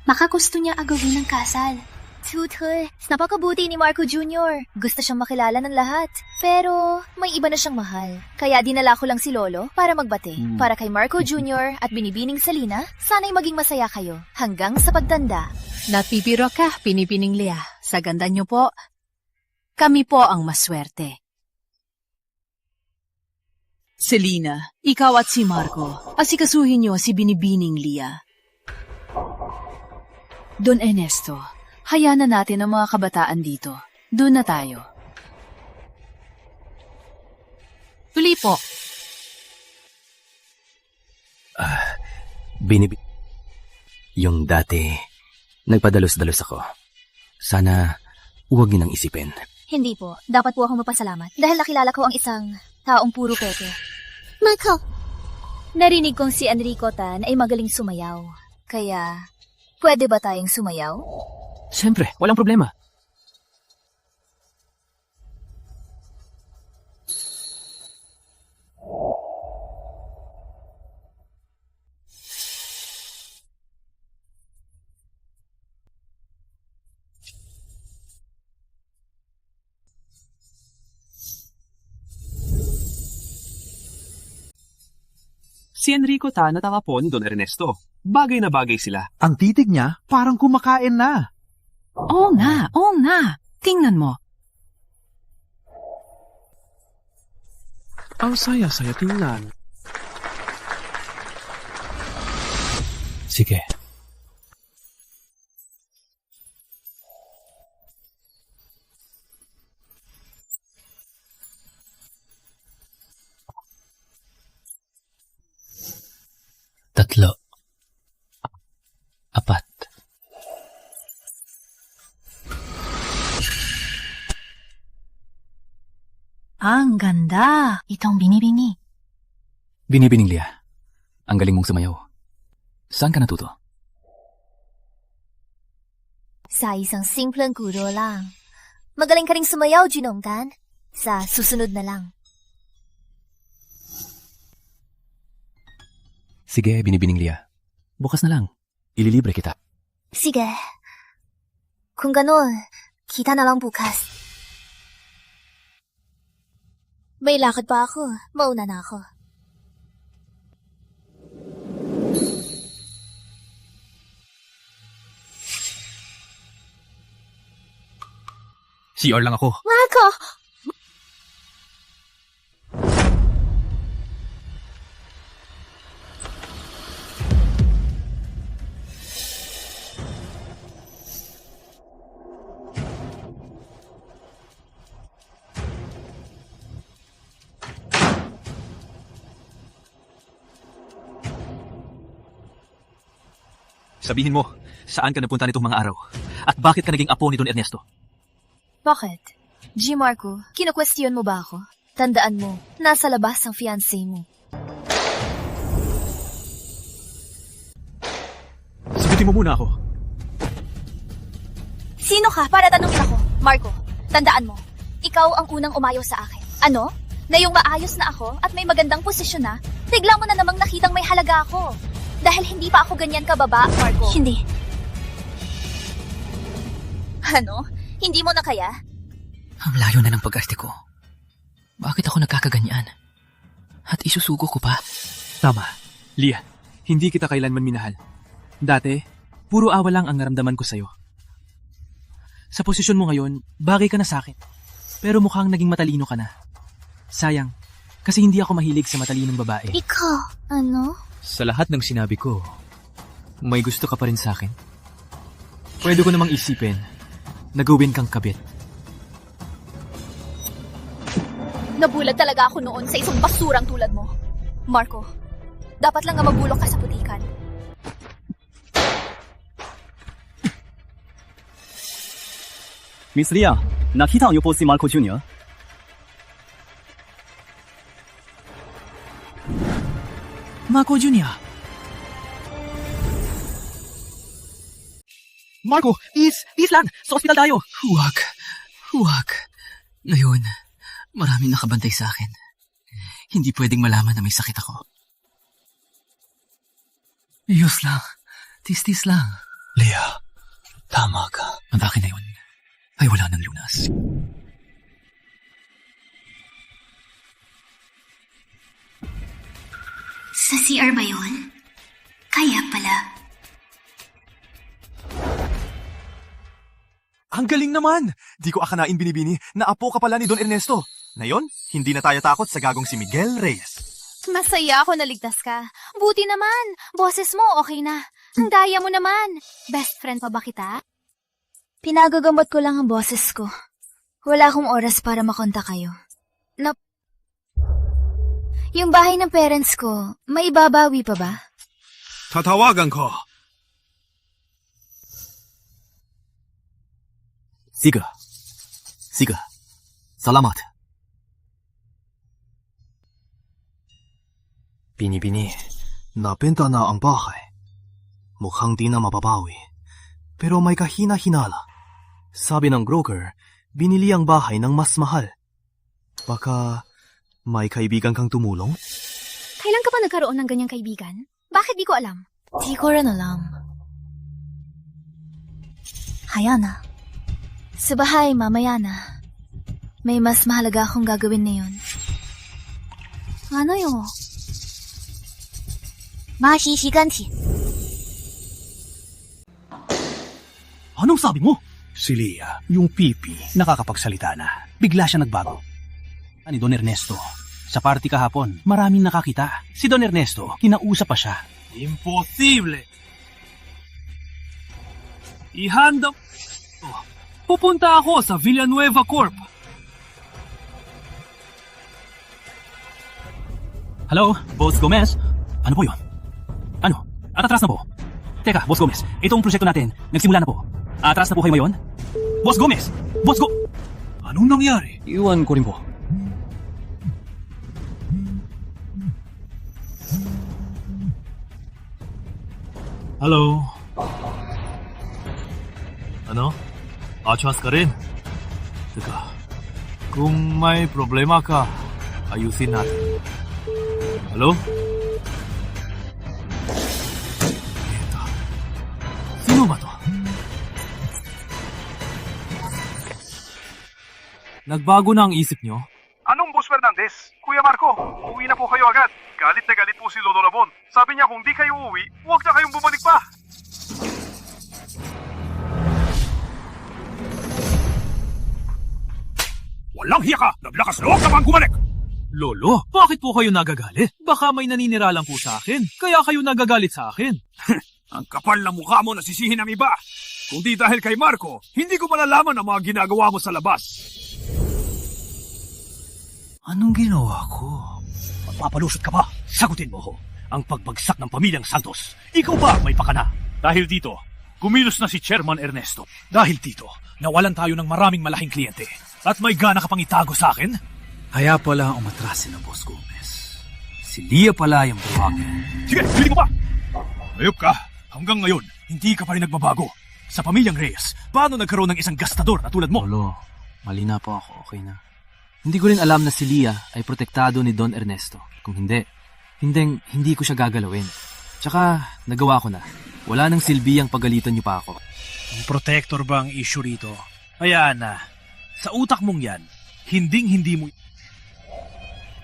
Baka gusto niya agawin ng kasal. Tutoy, napakabuti ni Marco Jr. Gusto siyang makilala ng lahat. Pero may iba na siyang mahal. Kaya dinala ko lang si Lolo para magbate. Para kay Marco Jr. at Binibining Selena, sana'y maging masaya kayo hanggang sa pagtanda. Napipiro ka, Binibining Lia. Sa ganda niyo po, kami po ang maswerte. Selena, ikaw at si Marco, asikasuhin niyo si Binibining Lia. Don Ernesto, hayaan na natin ang mga kabataan dito. Doon na tayo. Tuli po. Yung dati, nagpadalos-dalos ako. Sana, huwag niyo nang isipin. Hindi po. Dapat po akong mapasalamat. Dahil nakilala ko ang isang taong puro peke. Marco! Narinig kong si Enrico Tan ay magaling sumayaw. Kaya, pwede ba tayong sumayaw? Siyempre, walang problema. Si Enrico Tan at ang apo ni Don Ernesto. Bagay na bagay sila. Ang titig niya, parang kumakain na. Oo nga. Tingnan mo. Ang saya-saya tingnan. Sige. Tatlo. Apat. Ang ganda. Itong binibini. Binibining Lia, ang galing mong sumayaw. Saan ka natuto? Sa isang simpleng guro lang. Magaling ka rin sumayaw, Ginong Tan. Sa susunod na lang. Sige, Binibining Lia. Bukas na lang. Ililibre kita. Sige. Kung ganon, kita na lang bukas. May lakad pa ako. Mauna na ako. CR lang ako. Marco! Sabihin mo, saan ka napunta nitong mga araw? At bakit ka naging apo ni Don Ernesto? Bakit? G. Marco, kinukwestiyon mo ba ako? Tandaan mo, nasa labas ang fiancé mo. Sagutin mo muna ako. Sino ka para tanungin ako? Marco, tandaan mo, ikaw ang unang umayaw sa akin. Ano? Na yung maayos na ako at may magandang posisyon na, bigla mo na namang nakitang may halaga ako. Dahil hindi pa ako ganyan kababa, Marco. Hindi. Ano? Hindi mo na kaya? Ang layo na ng pag-arte ko. Bakit ako nagkakaganyan? At isusugo ko pa? Tama. Lia, hindi kita kailanman minahal. Dati, puro awa lang ang naramdaman ko sa'yo. Sa posisyon mo ngayon, bagay ka na sa'kin. Pero mukhang naging matalino ka na. Sayang, kasi hindi ako mahilig sa matalinong babae. Ikaw, ano? Sa lahat ng sinabi ko, may gusto ka pa rin sa'kin. Pwede ko namang isipin na gawin kang kabit. Nabulag talaga ako noon sa isang basurang tulad mo. Marco, dapat lang nga mabulok ka sa putikan. Miss Lia, nakita niyo po si Marco Jr.? Marco Jr. Marco, is lang! Sa ospital tayo! Huwag. Ngayon, maraming nakabantay sa akin. Hindi pwedeng malaman na may sakit ako. Iyos lang. Tis-tis lang. Lia, tama ka. Ang akin na yun ay wala ng lunas. Sa CR ba yun? Kaya pala. Ang galing naman! Di ko akalain binibini na apo ka pala ni Don Ernesto. Ngayon, hindi na tayo takot sa gagong si Miguel Reyes. Masaya ako naligtas ka. Buti naman, boses mo okay na. Ang daya mo naman. Best friend pa ba kita? Pinagagamot ko lang ang boses ko. Wala akong oras para makonta kayo. Yung bahay ng parents ko, may ibabawi pa ba? Tatawagan ko. Sige. Salamat. Binibini, napenta na ang bahay. Mukhang di na mababawi. Pero may kahina-hinala. Sabi ng broker, binili ang bahay ng mas mahal. Baka may kaibigan kang tumulong? Kailan ka pa nagkaroon ng ganyang kaibigan? Bakit di ko alam? Di ko rin alam. Haya na. Sa bahay, mamaya na. May mas mahalaga akong gagawin na yun. Ano yun? Masisiganti. Anong sabi mo? Si Lia, yung pipi, nakakapagsalita na. Bigla siya nagbago. Ni Don Ernesto. Sa party kahapon, maraming nakakita. Si Don Ernesto, kinausap pa siya. Imposible! Ihanda... Pupunta ako sa Villanueva Corp. Hello, Boss Gomez? Ano po yun? Ano? Atras na po. Teka, Boss Gomez, itong proyekto natin, nagsimula na po. Atras na po kayo ngayon? Boss Gomez! Anong nangyari? Iwan ko rin po. Hello? Ano? Atras ka rin? Teka, kung may problema ka, ayusin natin. Hello? Sino ba to? Nagbago na ang isip nyo? Anong Boss Fernandez? Kuya Marco, uwi na po kayo agad. Galit na galit po si Lolo Ramon. Sabi niya kung di kayo uuwi, huwag na kayong bumalik pa. Walang hiya ka! Naglakas loob ka bang gumalik! Lolo, bakit po kayo nagagalit? Baka may naninira lang po sa akin. Kaya kayo nagagalit sa akin. Ang kapal na mukha mo nasisihin ng iba. Kung di dahil kay Marco, hindi ko malalaman ang mga ginagawa mo sa labas. Anong ginawa ko? Magpapalusot ka ba? Sagutin mo ko. Ang pagbagsak ng pamilyang Santos. Ikaw ba may pakana? Dahil dito, kumilos na si Chairman Ernesto. Dahil dito, nawalan tayo ng maraming malaking kliyente. At may gana ka pang itago sa akin? Kaya pala umatrasin ng Boss Gomez. Si Leah pala yung buwagin. Sige, pili mo pa! Ayop ka, hanggang ngayon, hindi ka pa rin nagbabago. Sa pamilyang Reyes, paano nagkaroon ng isang gastador na tulad mo? Lolo, mali na po ako, okay na. Hindi ko rin alam na si Leah ay protektado ni Don Ernesto. Kung hindi ko siya gagalawin. Tsaka, nagawa ko na. Wala nang silbi ang pagalitan niyo pa ako. Ang protector ba ang issue rito? Hayaan na. Sa utak mong yan, hindi mo...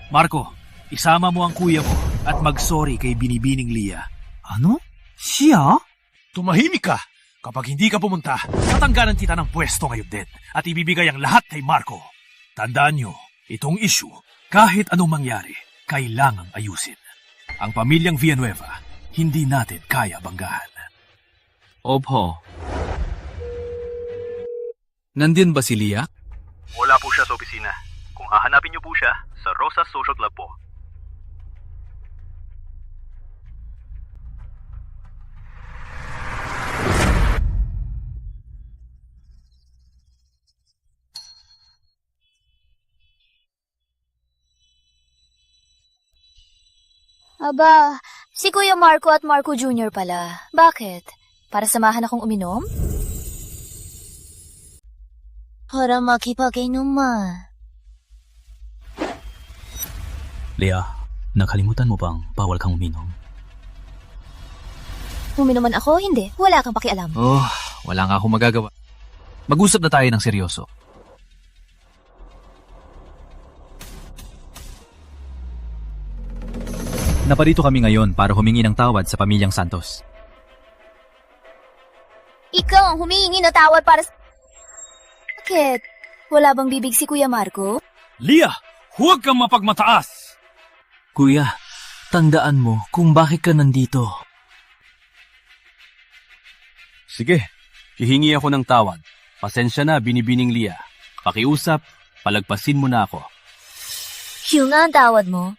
Marco, isama mo ang kuya mo at mag-sorry kay Binibining Leah. Ano? Siya? Tumahimik ka! Kapag hindi ka pumunta, tatanggalan kita ng pwesto ngayon din at ibibigay ang lahat kay Marco. Tandaan nyo, itong issue, kahit anong mangyari, kailangang ayusin. Ang pamilyang Villanueva, hindi natin kaya banggahan. Opo. Nandyan ba si Leah? Wala po siya sa opisina. Kung hahanapin niyo po siya, sa Rosa Social Club po. Aba, si Kuya Marco at Marco Jr. pala. Bakit? Para samahan akong uminom? Para makipag-inuman. Leah, nakalimutan mo bang bawal kang uminom? Uminuman ako? Hindi. Wala kang pakialam. Oh, wala nga akong magagawa. Mag-usap na tayo ng seryoso. Naparito kami ngayon para humingi ng tawad sa pamilyang Santos. Ikaw ang humihingi na tawad para sa... Bakit? Wala bang bibig si Kuya Marco? Leah, huwag kang mapagmataas! Kuya, tandaan mo kung bakit ka nandito. Sige, hihingi ako ng tawad. Pasensya na, Binibining Leah. Pakiusap, palagpasin mo na ako. Yung nga ang tawad mo?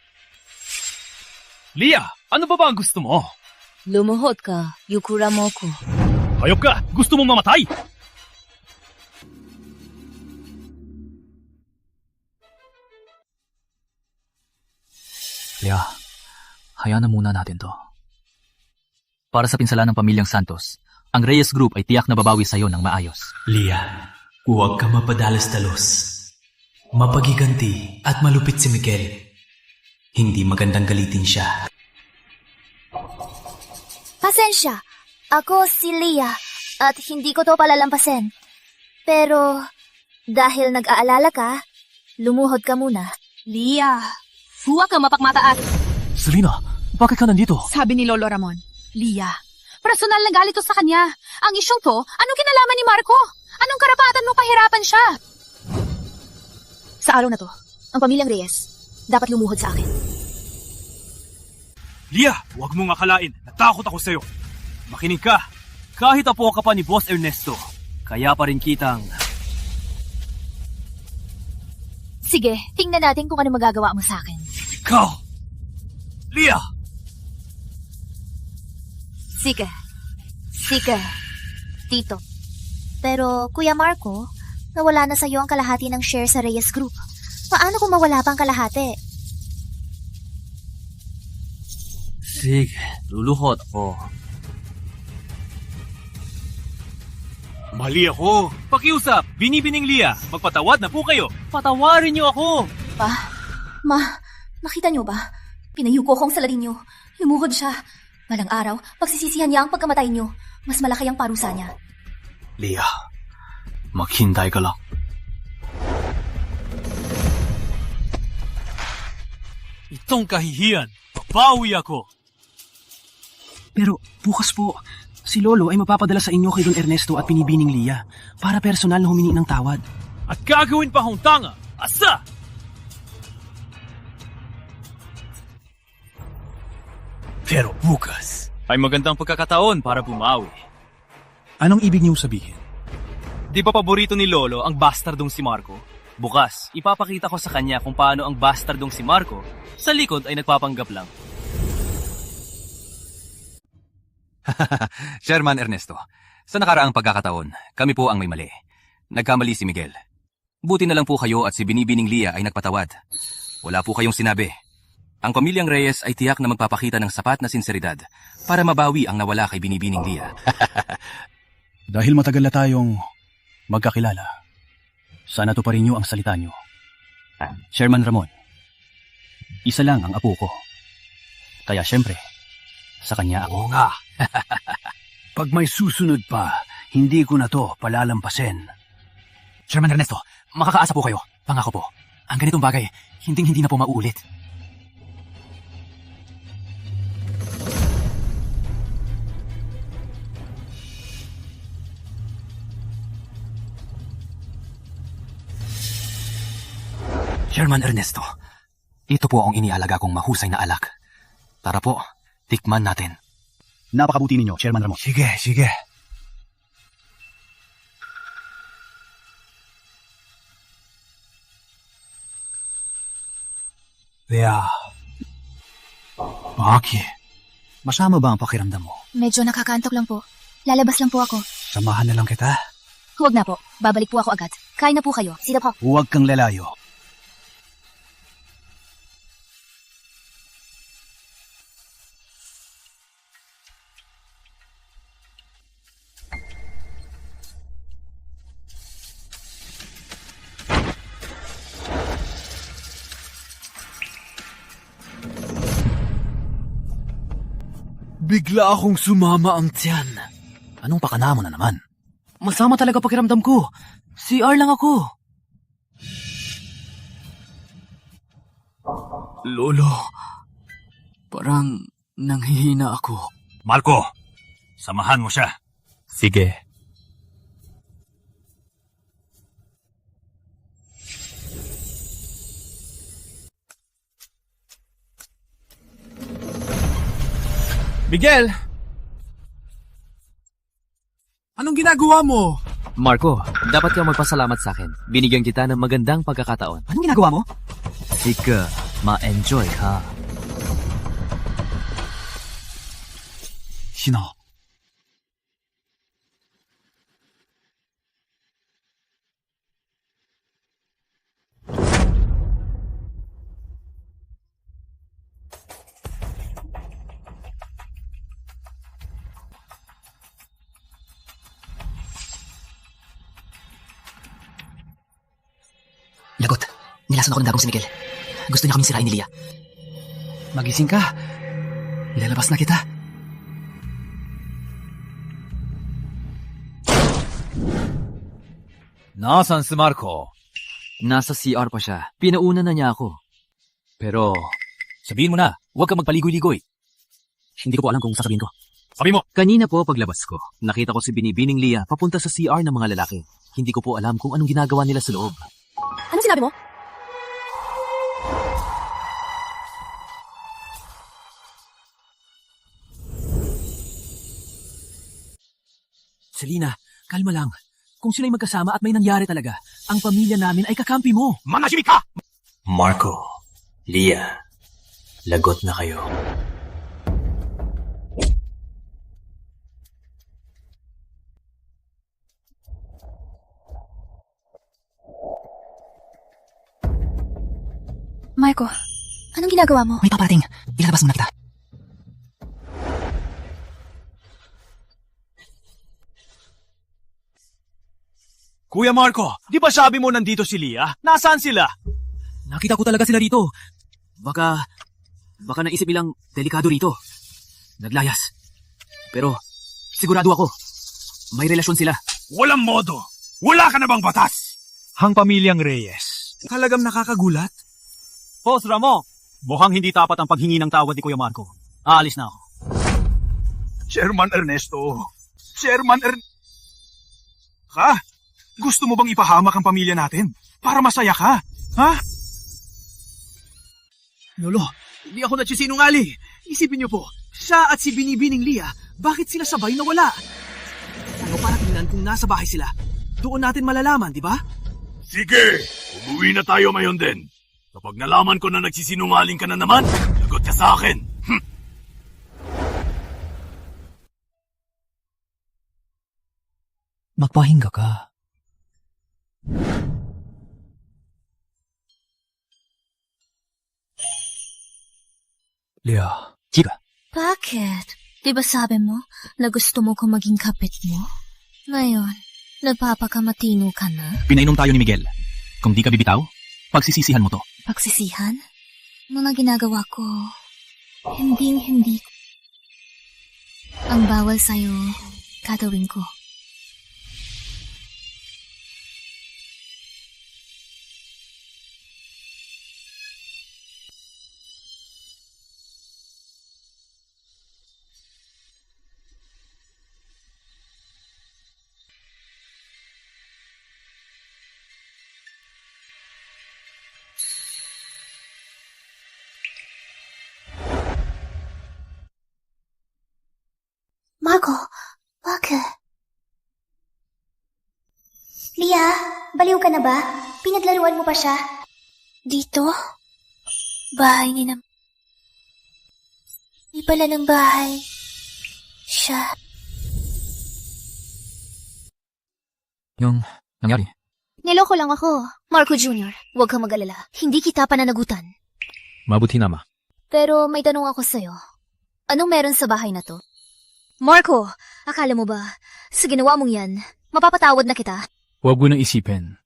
Leah, ano ba ang gusto mo? Lumuhod ka, yukura mo ko. Hayop ka! Gusto mong mamatay? Leah, hayaan na muna natin to. Para sa pinsalan ng pamilyang Santos, ang Reyes Group ay tiyak na babawi sa'yo ng maayos. Leah, huwag ka mapadalos-dalos. Mapagiganti at malupit si Miguel. Hindi magandang galitin siya. Pasensya, ako si Leah at hindi ko to palalampasin. Pero dahil nag-aalala ka, lumuhod ka muna. Leah, huwag kang mapagmataas. Selena, bakit ka nandito? Sabi ni Lolo Ramon, Leah, personal na galit to sa kanya. Ang isyong to, anong kinalaman ni Marco? Anong karapatan mo pahirapan siya? Sa araw na to, ang pamilyang Reyes dapat lumuhod sa akin. Leah, huwag mong akalain. Natakot ako sa'yo. Makinig ka. Kahit apo ka pa ni Boss Ernesto, kaya pa rin kitang... Sige, tingnan natin kung ano magagawa mo sa akin. Ikaw! Leah! Sige. Tito. Pero, Kuya Marco, nawala na sa'yo ang kalahati ng share sa Reyes Group. Paano kung mawala pang kalahati? Sige, luluhod ako. Mali ako. Pakiusap, Binibining Leah. Magpatawad na po kayo. Patawarin niyo ako. Ma, nakita niyo ba? Pinayuko kong salarin niyo. Lumuhod siya. Malang araw, pagsisisihan niya ang pagkamatay niyo. Mas malaki ang parusa niya. Leah, maghintay ka lang. Itong kahihiyan, babawi ako. Pero bukas po, si Lolo ay mapapadala sa inyo kay Don Ernesto at Binibining Leah para personal na humingi ng tawad. At gagawin pa akong tanga. Asa! Pero bukas ay magandang pagkakataon para bumawi. Anong ibig niyong sabihin? Di ba paborito ni Lolo ang bastardong si Marco? Bukas, ipapakita ko sa kanya kung paano ang bastardong si Marco sa likod ay nagpapanggap lang. Chairman Ernesto, sa nakaraang pagkakataon, kami po ang may mali. Nagkamali si Miguel. Buti na lang po kayo at si Binibining Lia ay nagpatawad. Wala po kayong sinabi. Ang pamilyang Reyes ay tiyak na magpapakita ng sapat na sinseridad para mabawi ang nawala kay Binibining Lia. Dahil matagal na tayong magkakilala, sana tuparin niyo ang salita niyo. Chairman Ramon, isa lang ang apo ko. Kaya syempre, sa kanya ako. Oo nga. Pag may susunod pa, hindi ko na to palalampasin. Chairman Ernesto, makakaasa po kayo. Pangako po. Ang ganitong bagay, hindi na po mauulit. Chairman Ernesto, ito po ang inialaga kong mahusay na alak. Tara po, tikman natin. Napakabuti ninyo, Chairman Ramon. Sige. Lia, Maki, masama ba ang pakiramdam mo? Medyo nakakaantok lang po. Lalabas lang po ako. Samahan na lang kita. Huwag na po. Babalik po ako agad. Kain na po kayo. Sila po. Huwag kang lalayo. Bigla akong sumama ang tiyan. Anong pakana mo na naman? Masama talaga pakiramdam ko. CR lang ako. Lolo, parang nanghihina ako. Marco, samahan mo siya. Sige. Miguel! Anong ginagawa mo? Marco, dapat kang magpasalamat sa akin. Binigyan kita ng magandang pagkakataon. Anong ginagawa mo? Sige, ma-enjoy ka. Sino? Lagot. Nilason ako ng dagong si Miguel. Gusto niya kaming sirain ni Lia. Magising ka. Ilalabas na kita. Nasaan si Marco? Nasa CR pa siya. Pinauna na niya ako. Pero, sabihin mo na, huwag kang magpaligoy-ligoy. Hindi ko po alam kung sasabihin ko. Sabi mo! Kanina po paglabas ko, nakita ko si Binibining Lia papunta sa CR ng mga lalaki. Hindi ko po alam kung anong ginagawa nila sa loob. Anong sinabi mo? Selina, kalma lang. Kung sila'y magkasama at may nangyari talaga, ang pamilya namin ay kakampi mo. Manahimik ka! Marco, Lia, lagot na kayo. Marco, anong ginagawa mo? May paparating. Ilalabas muna kita. Kuya Marco, di ba sabi mo nandito si Lia? Nasaan sila? Nakita ko talaga sila dito. Baka naisip nilang delikado rito. Naglayas. Pero, sigurado ako, may relasyon sila. Walang modo. Wala ka na bang batas? Ang pamilyang Reyes. Talagang nakakagulat. Boss Ramo, mukhang hindi tapat ang paghingi ng tawad ni Kuya Marco. Aalis na ako. Chairman Ernesto. Ha? Gusto mo bang ipahamak ang pamilya natin? Para masaya ka? Ha? Lolo, hindi ako nagsisinungali. Isipin niyo po, siya at si Binibining Lia, bakit sila sabay nawala? Ano para tingnan kung nasa bahay sila? Doon natin malalaman, di ba? Sige, umuwi na tayo ngayon din. Kapag nalaman ko na nagsisinungaling ka na naman, lagot ka sa akin. Magpahinga ka. Leah, chika. Bakit? Di ba sabi mo na gusto mo ko maging kapit mo? Ngayon, nagpapakamatino ka na? Pinainom tayo ni Miguel. Kung di ka bibitaw, pagsisisihan mo to. Pagsisihan? Ano na ginagawa ko? Hindi. Ang bawal sa'yo, gagawin ko. Marco, bakit? Leah, baliw ka na ba? Pinaglaruan mo pa siya? Dito? Bahay ni na... Di pala ng bahay. Siya. Yung nangyari? Niloko lang ako. Marco Jr., huwag kang mag-alala. Hindi kita pananagutan. Mabuti na, Ma. Pero may tanong ako sa'yo. Anong meron sa bahay na to? Marco, akala mo ba, sa ginawa mong yan, mapapatawad na kita? Huwag mo nang isipin.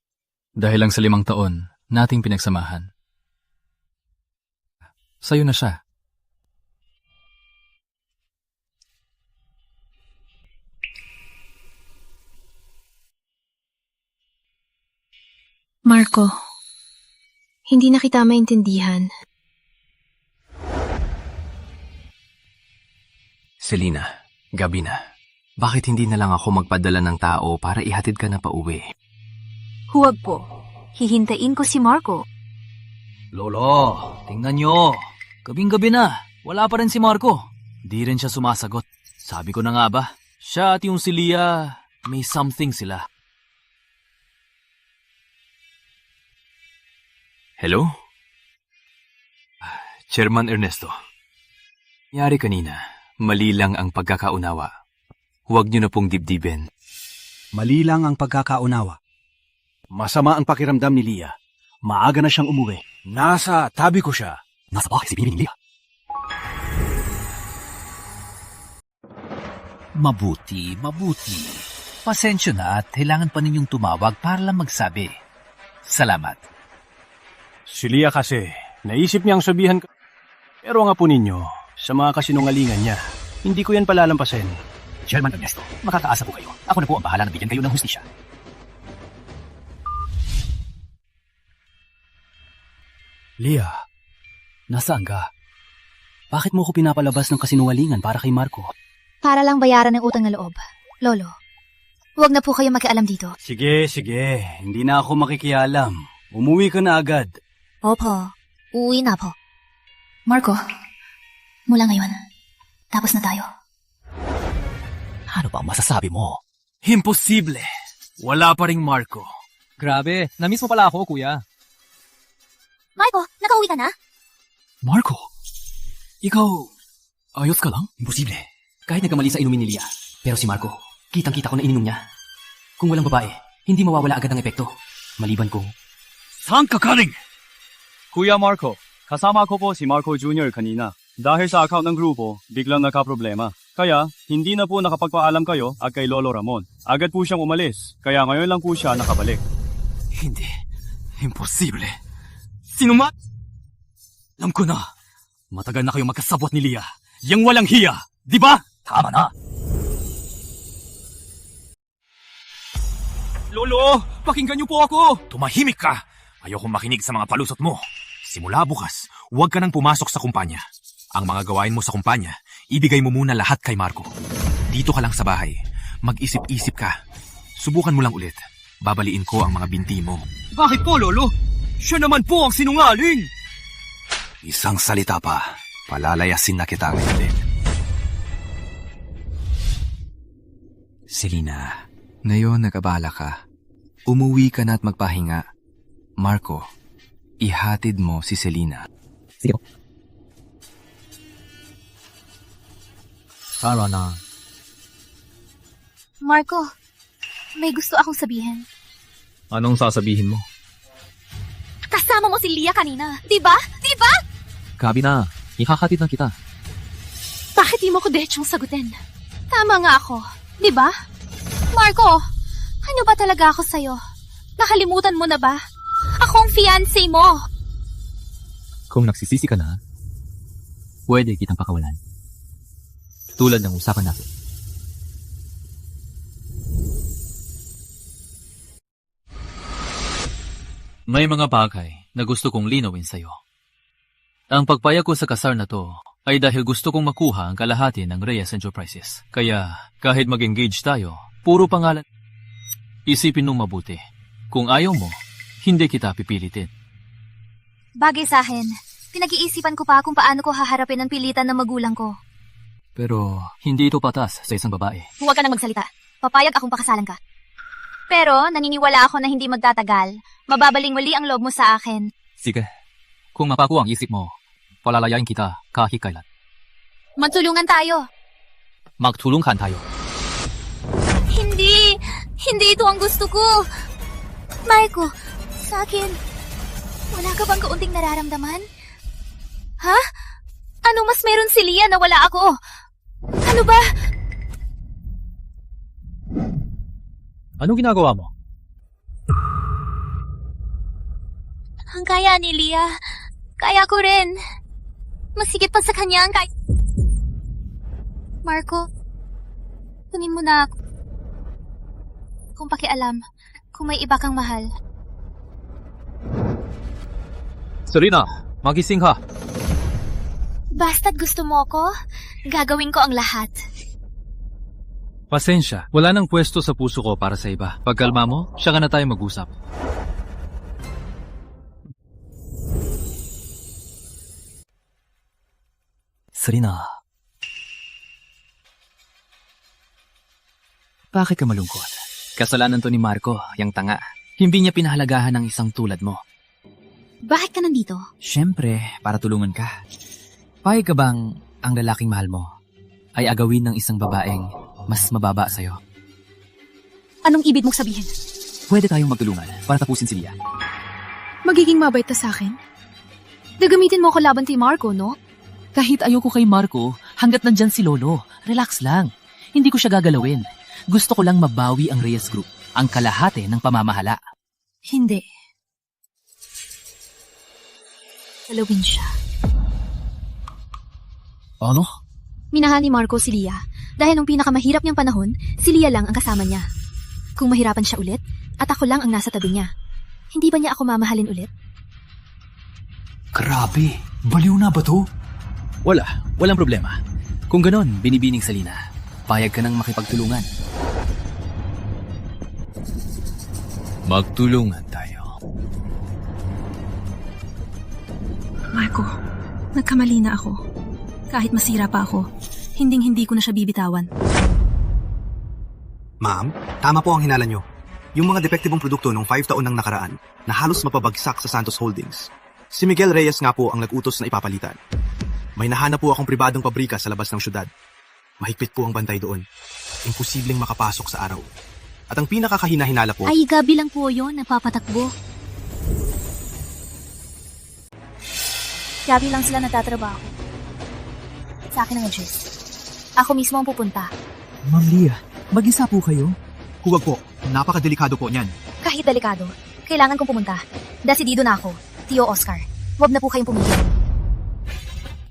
Dahil lang sa 5 taon, nating pinagsamahan. Sa'yo na siya. Marco, hindi na kita maintindihan. Selina, gabi na. Bakit hindi na lang ako magpadala ng tao para ihatid ka na pauwi? Huwag po. Hihintayin ko si Marco. Lolo, tingnan nyo. Gabing-gabi na. Wala pa rin si Marco. Di rin siya sumasagot. Sabi ko na nga ba, siya at yung si Leah, may something sila. Hello? Chairman Ernesto. Yari kanina, mali lang ang pagkakaunawa. Huwag niyo na pong dibdibin. Mali lang ang pagkakaunawa. Masama ang pakiramdam ni Leah. Maaga na siyang umuwi. Nasa tabi ko siya. Nasa bahay si Bibi ni Leah. Mabuti. Pasensya na at kailangan pa ninyong tumawag para lang magsabi. Salamat. Si Leah kasi, naisip niyang sabihan ka. Pero nga po ninyo, sa mga kasinungalingan niya, hindi ko yan palalampasin. Chairman Ernesto, makakaasa po kayo. Ako na po ang bahala na bigyan kayo ng hustisya. Leah, nasaan ka? Bakit mo ko pinapalabas ng kasinungalingan para kay Marco? Para lang bayaran ng utang na loob. Lolo, huwag na po kayo makialam dito. Sige. Hindi na ako makikialam. Umuwi ka na agad. Opo, uwi na po. Marco, mula ngayon, tapos na tayo. Ano ba masasabi mo? Imposible. Wala pa ring Marco. Grabe, na-miss mo pala ako, kuya. Marco, nakauwi ka na? Marco? Ikaw, ayos ka lang? Imposible. Kahit nagkamali sa inumin ni Leah. Pero si Marco, kitang-kita ko na ininom niya. Kung walang babae, hindi mawawala agad ang epekto. Maliban ko. Saan ka galing? Kuya Marco, kasama ko po si Marco Jr. kanina. Dahil sa account ng grupo, biglang nagka-problema. Kaya, hindi na po nakapagpaalam kayo at kay Lolo Ramon. Agad po siyang umalis, kaya ngayon lang po siya nakabalik. Hindi. Imposible. Sinumat? Alam ko na. Matagal na kayong magkasabot ni Leah. Yang walang hiya, di ba? Tama na. Lolo, pakinggan niyo po ako! Tumahimik ka! Ayokong makinig sa mga palusot mo. Simula bukas, huwag ka nang pumasok sa kumpanya. Ang mga gawain mo sa kumpanya, ibigay mo muna lahat kay Marco. Dito ka lang sa bahay. Mag-isip-isip ka. Subukan mo lang ulit. Babaliin ko ang mga binti mo. Bakit po, Lolo? Siya naman po ang sinungaling! Isang salita pa. Palalayasin na kita ngayon din. Selina, ngayon nag-abala ka. Umuwi ka na at magpahinga. Marco, ihatid mo si Selina. Sige po. Tara na. Marco, May gusto akong sabihin. Anong sasabihin mo? Kasama mo si Leah kanina, di ba? Di ba? Gabi na, ikakatid na kita. Bakit di mo ko diretsong sagutin? Tama nga ako, di ba? Marco, ano ba talaga ako sa'yo? Nakalimutan mo na ba? Akong fiancé mo. Kung nagsisisi ka na, pwede kitang pakawalan. Tulad ng usapan natin. May mga bagay na gusto kong linawin sa'yo. Ang pagpayag ko sa kasal na to ay dahil gusto kong makuha ang kalahati ng Reyes Enterprises. Kaya kahit mag-engage tayo, puro pangalan. Isipin mong mabuti. Kung ayaw mo, hindi kita pipilitin. Bagay sa akin. Pinag-iisipan ko pa kung paano ko haharapin ang pilitan ng magulang ko. Pero hindi ito patas sa isang babae. Huwag ka nang magsalita. Papayag akong pakasalan ka. Pero naniniwala ako na hindi magtatagal. Mababaling muli ang loob mo sa akin. Sige, kung mapako ang isip mo, palalayain kita kahit kailan. Magtulungan tayo. Magtulungan tayo. Hindi! Hindi ito ang gusto ko! Marco, sa akin, wala ka bang kaunting nararamdaman? Ha? Ano mas meron si Leah na wala ako? Ano ba? Anong ginagawa mo? Ang kaya ni Leah, kaya ko rin. Masigit pa sa kanya ang kaya. Marco, kunin mo na ako. Kung pakialam, kung may iba kang mahal. Serena, magising ka. Basta't gusto mo ko, gagawin ko ang lahat. Pasensya, wala nang pwesto sa puso ko para sa iba. Pagkalma mo, siya ka na tayo mag-usap. Serena, bakit ka malungkot? Kasalanan to ni Marco, yang tanga. Hindi niya pinahalagahan ng isang tulad mo. Bakit ka nandito? Siyempre, para tulungan ka. Payag ka bang ang lalaking mahal mo ay agawin ng isang babaeng mas mababa sa'yo? Anong ibig mong sabihin? Pwede tayong magtulungan para tapusin si Leah. Magiging mabait ka sa akin? Gagamitin mo ako laban kay Marco, no? Kahit ayoko kay Marco, hanggat nandyan si Lolo, relax lang. Hindi ko siya gagalawin. Gusto ko lang mabawi ang Reyes Group, ang kalahati ng pamamahala. Hindi. Galawin siya. Ano? Minahal ni Marco si Leah dahil nung pinakamahirap niyang panahon, si Leah lang ang kasama niya. Kung mahirapan siya ulit, at ako lang ang nasa tabi niya, hindi ba niya ako mamahalin ulit? Grabe, baliw na ba to? Walang problema. Kung ganon, binibining Salina, payag ka nang makipagtulungan. Magtulungan tayo. Marco, nagkamali na ako. Kahit masira pa ako, hinding-hindi ko na siya bibitawan. Ma'am, tama po ang hinala nyo. Yung mga depektibong produkto nung 5 taon nang nakaraan na halos mapabagsak sa Santos Holdings. Si Miguel Reyes nga po ang nag-utos na ipapalitan. May nahanap po akong pribadong pabrika sa labas ng syudad. Mahigpit po ang bantay doon. Imposibleng makapasok sa araw. At ang pinakakahina-hinala po... Ay, gabi lang po yun, napapatakbo. Gabi lang sila natatrabaho. Sa akin ang address. Ako mismo ang pupunta. Ma'am Leah, mag-isa po kayo? Huwag po, napakadelikado po niyan. Kahit delikado, kailangan kong pumunta. Desidido na ako, Tio Oscar. Huwag na po kayong pumili.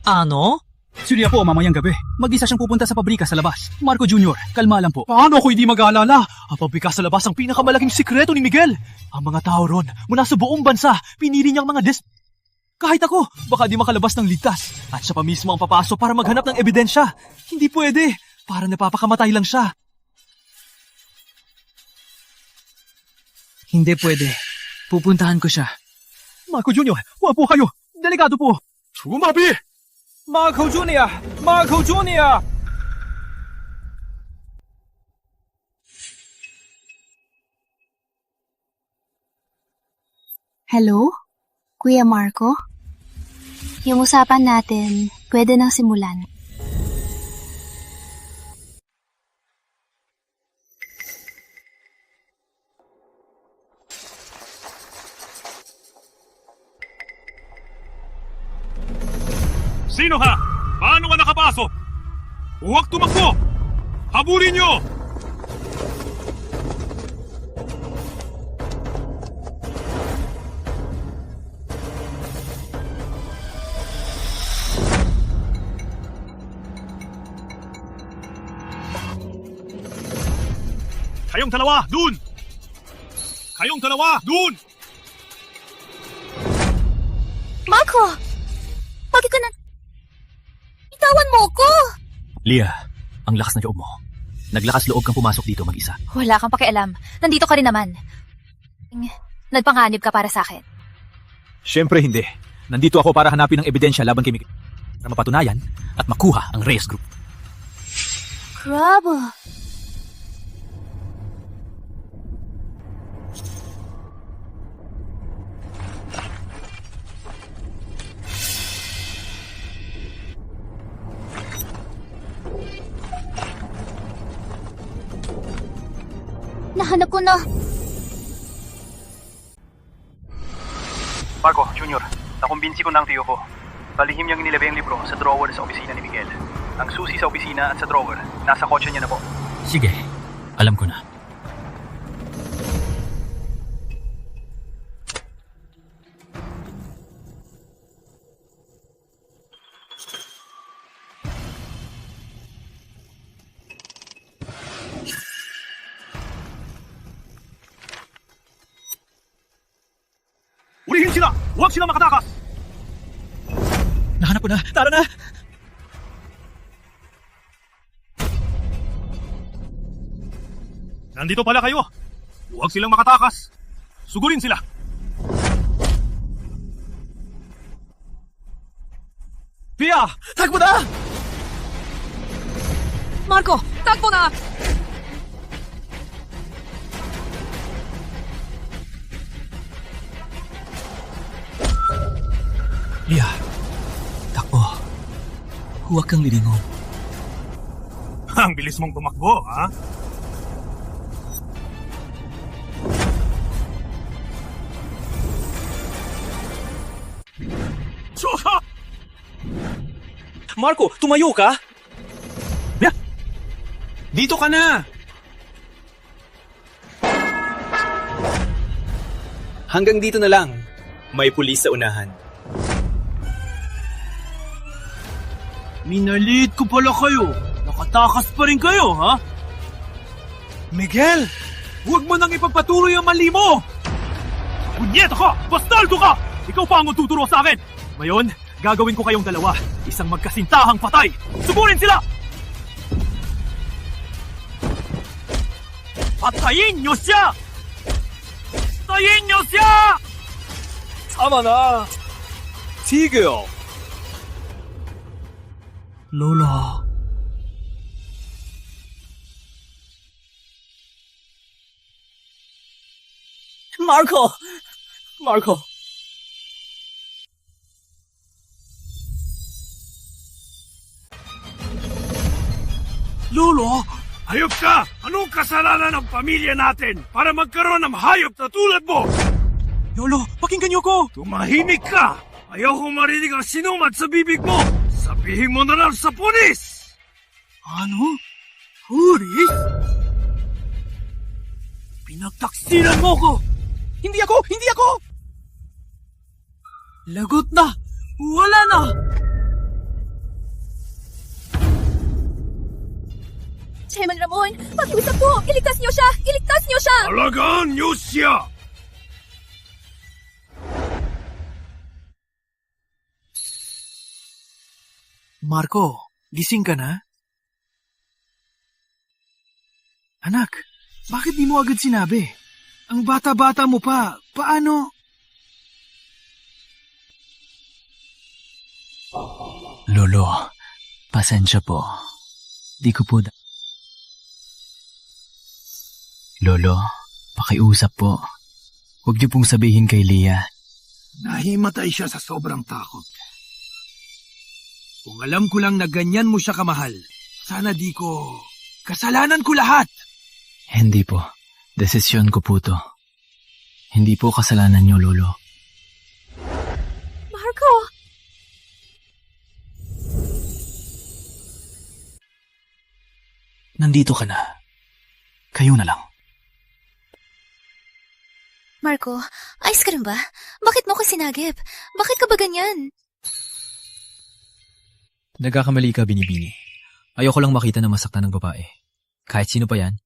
Ano? Si Leah po mamayang gabi. Mag-isa siyang pupunta sa pabrika sa labas. Marco Jr., kalma lang po. Paano ako hindi mag-aalala? Ang pabrika sa labas ang pinakamalaking sikreto ni Miguel. Ang mga tao ron, mula sa buong bansa, pinili niyang mga kahit ako, baka di makalabas ng ligtas. At siya pa mismo ang papasok para maghanap ng ebidensya. Hindi pwede. Para napapakamatay lang siya. Hindi pwede. Pupuntahan ko siya. Marco Jr., huwag po kayo. Delikado po. Tumabi! Marco Jr.! Marco Jr.! Hello? Kuya Marco? Yung usapan natin, pwede nang simulan. Sino ka? Paano ka nakapasok? Huwag tumakbo! Habulin niyo! Kayong dalawa, dun! Kayong dalawa, dun! Marco! Bakit ka na... Itawan mo ko! Leah, ang lakas na loob mo. Naglakas loob kang pumasok dito mag-isa. Wala kang pakialam. Nandito ka rin naman. Nagpanganib ka para sa akin. Siyempre hindi. Nandito ako para hanapin ng ebidensya laban kay Miguel. Para mapatunayan at makuha ang Reyes Group. Grabe. Nahanap ko na. Marco, Junior, nakumbinsi ko na ang tiyo ko. Palihim niyang inilagay ang libro sa drawer sa opisina ni Miguel. Ang susi sa opisina at sa drawer, nasa kotse niya na po. Sige, alam ko na. Ulihin sila! Huwag sila makatakas! Nahanap ko na! Tara na! Nandito pala kayo! Huwag silang makatakas! Sugurin sila! Pia! Takbo na! Marco, takbo na! Leah, takbo. Huwag kang lilingon. Ang bilis mong tumakbo, ha? Suka! Marco, tumayo ka! Dito ka na! Hanggang dito na lang. May pulis sa unahan. Minalit ko pala kayo. Nakatakas pa rin kayo, ha? Miguel! Huwag mo nang ipagpatuloy ang mali mo! Punyeta ka! Bastardo ka! Ikaw pa ang tuturo sa akin! Ngayon, gagawin ko kayong dalawa. Isang magkasintahang patay! Sugurin sila! Patayin niyo siya! Patayin niyo siya! Tama na! Tigil! Lolo. Marco! Marco! Lolo! Hayop ka! Anong kasalanan ng pamilya natin para magkaroon ng hayop na tulad mo? Lolo, pakinggan niyo ko! Tumahimik ka! Ayaw kong marinig ang sinumat sa bibig mo! Sabihin mo na lang sa pulis! Ano? Pulis? Pinagtaksilan mo ko! Hindi ako! Hindi ako! Lagot na! Wala na! Chairman Ramon, pakiusap po! Iligtas niyo siya! Iligtas niyo siya! Alagaan niyo siya! Marco, gising ka na? Anak, bakit di mo agad sinabi? Ang bata-bata mo pa, paano? Lolo, pasensya po. Di ko po Lolo, pakiusap po. Huwag niyo pong sabihin kay Leah. Nahimatay siya sa sobrang takot. Kung alam ko lang na ganyan mo siya kamahal, sana di ko... Kasalanan ko lahat! Hindi po. Desisyon ko po to. Hindi po kasalanan niyo, Lolo. Marco! nandito ka na. Kayo na lang. Marco, ayos ka rin ba? Bakit mo ko sinagip? Bakit ka ba ganyan? Nagkakamali ka, Binibini. Ayoko lang makita na masaktan ng babae. Kahit sino pa yan,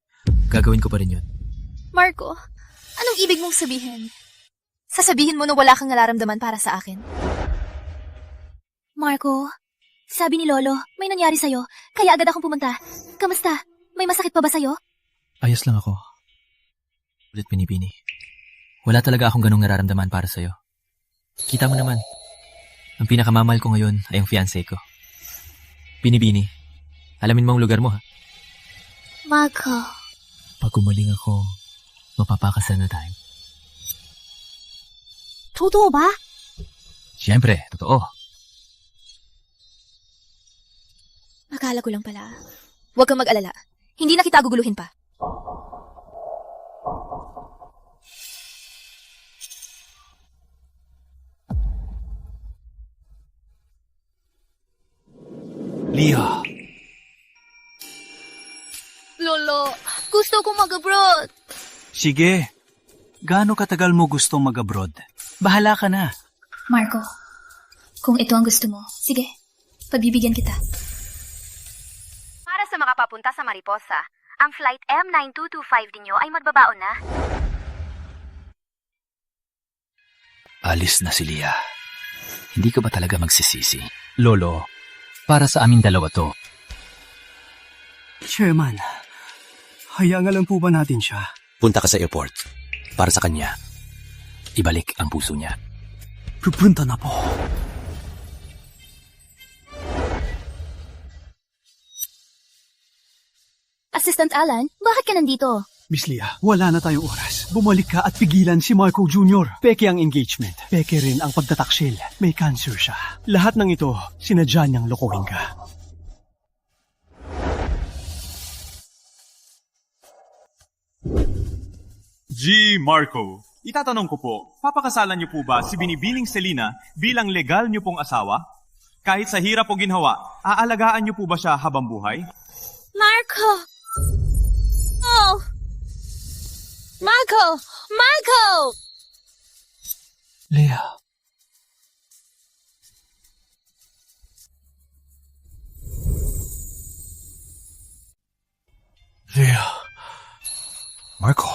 gagawin ko pa rin yun. Marco, anong ibig mong sabihin? Sasabihin mo na wala kang nararamdaman para sa akin? Marco, sabi ni Lolo, may nangyari sa'yo, kaya agad akong pumunta. Kamusta? May masakit pa ba sa'yo? Ayos lang ako. Ulit, Binibini. Wala talaga akong ganong nararamdaman para sa'yo. Kita mo naman, ang pinakamamahal ko ngayon ay ang fiancé ko. Binibini, alamin mo ang lugar mo, ha? Marco. Pag gumaling ako, mapapakasal na tayo. Totoo ba? Siyempre, totoo. Akala ko lang pala. Huwag kang mag-alala. Hindi na kita guguluhin pa. Leah, Lolo, gusto ko mag-abroad. Sige. Gaano katagal mo gustong mag-abroad? Bahala ka na. Marco, kung ito ang gusto mo, sige, pagbibigyan kita. Para sa mga papunta sa Mariposa, ang flight M9225 ninyo ay magbabaon na. Alis na si Leah. Hindi ka ba talaga magsisisi? Lolo, para sa aming dalawa to. Chairman, hayaan nga lang po ba natin siya? Punta ka sa airport. Para sa kanya, ibalik ang puso niya. Pupunta na po. Assistant Alan, bakit ka nandito? Miss Leah, wala na tayong oras. Bumalik ka at pigilan si Marco Jr. Peke ang engagement. Peke rin ang pagtataksil. May cancer siya. Lahat ng ito, sinadya niyang lokohin ka. G. Marco, itatanong ko po, papakasalan niyo po ba si Binibining Selena bilang legal niyo pong asawa? Kahit sa hirap o ginhawa, aalagaan niyo po ba siya habang buhay? Marco! Oh! Marco! Marco! Leah. Leah. Marco,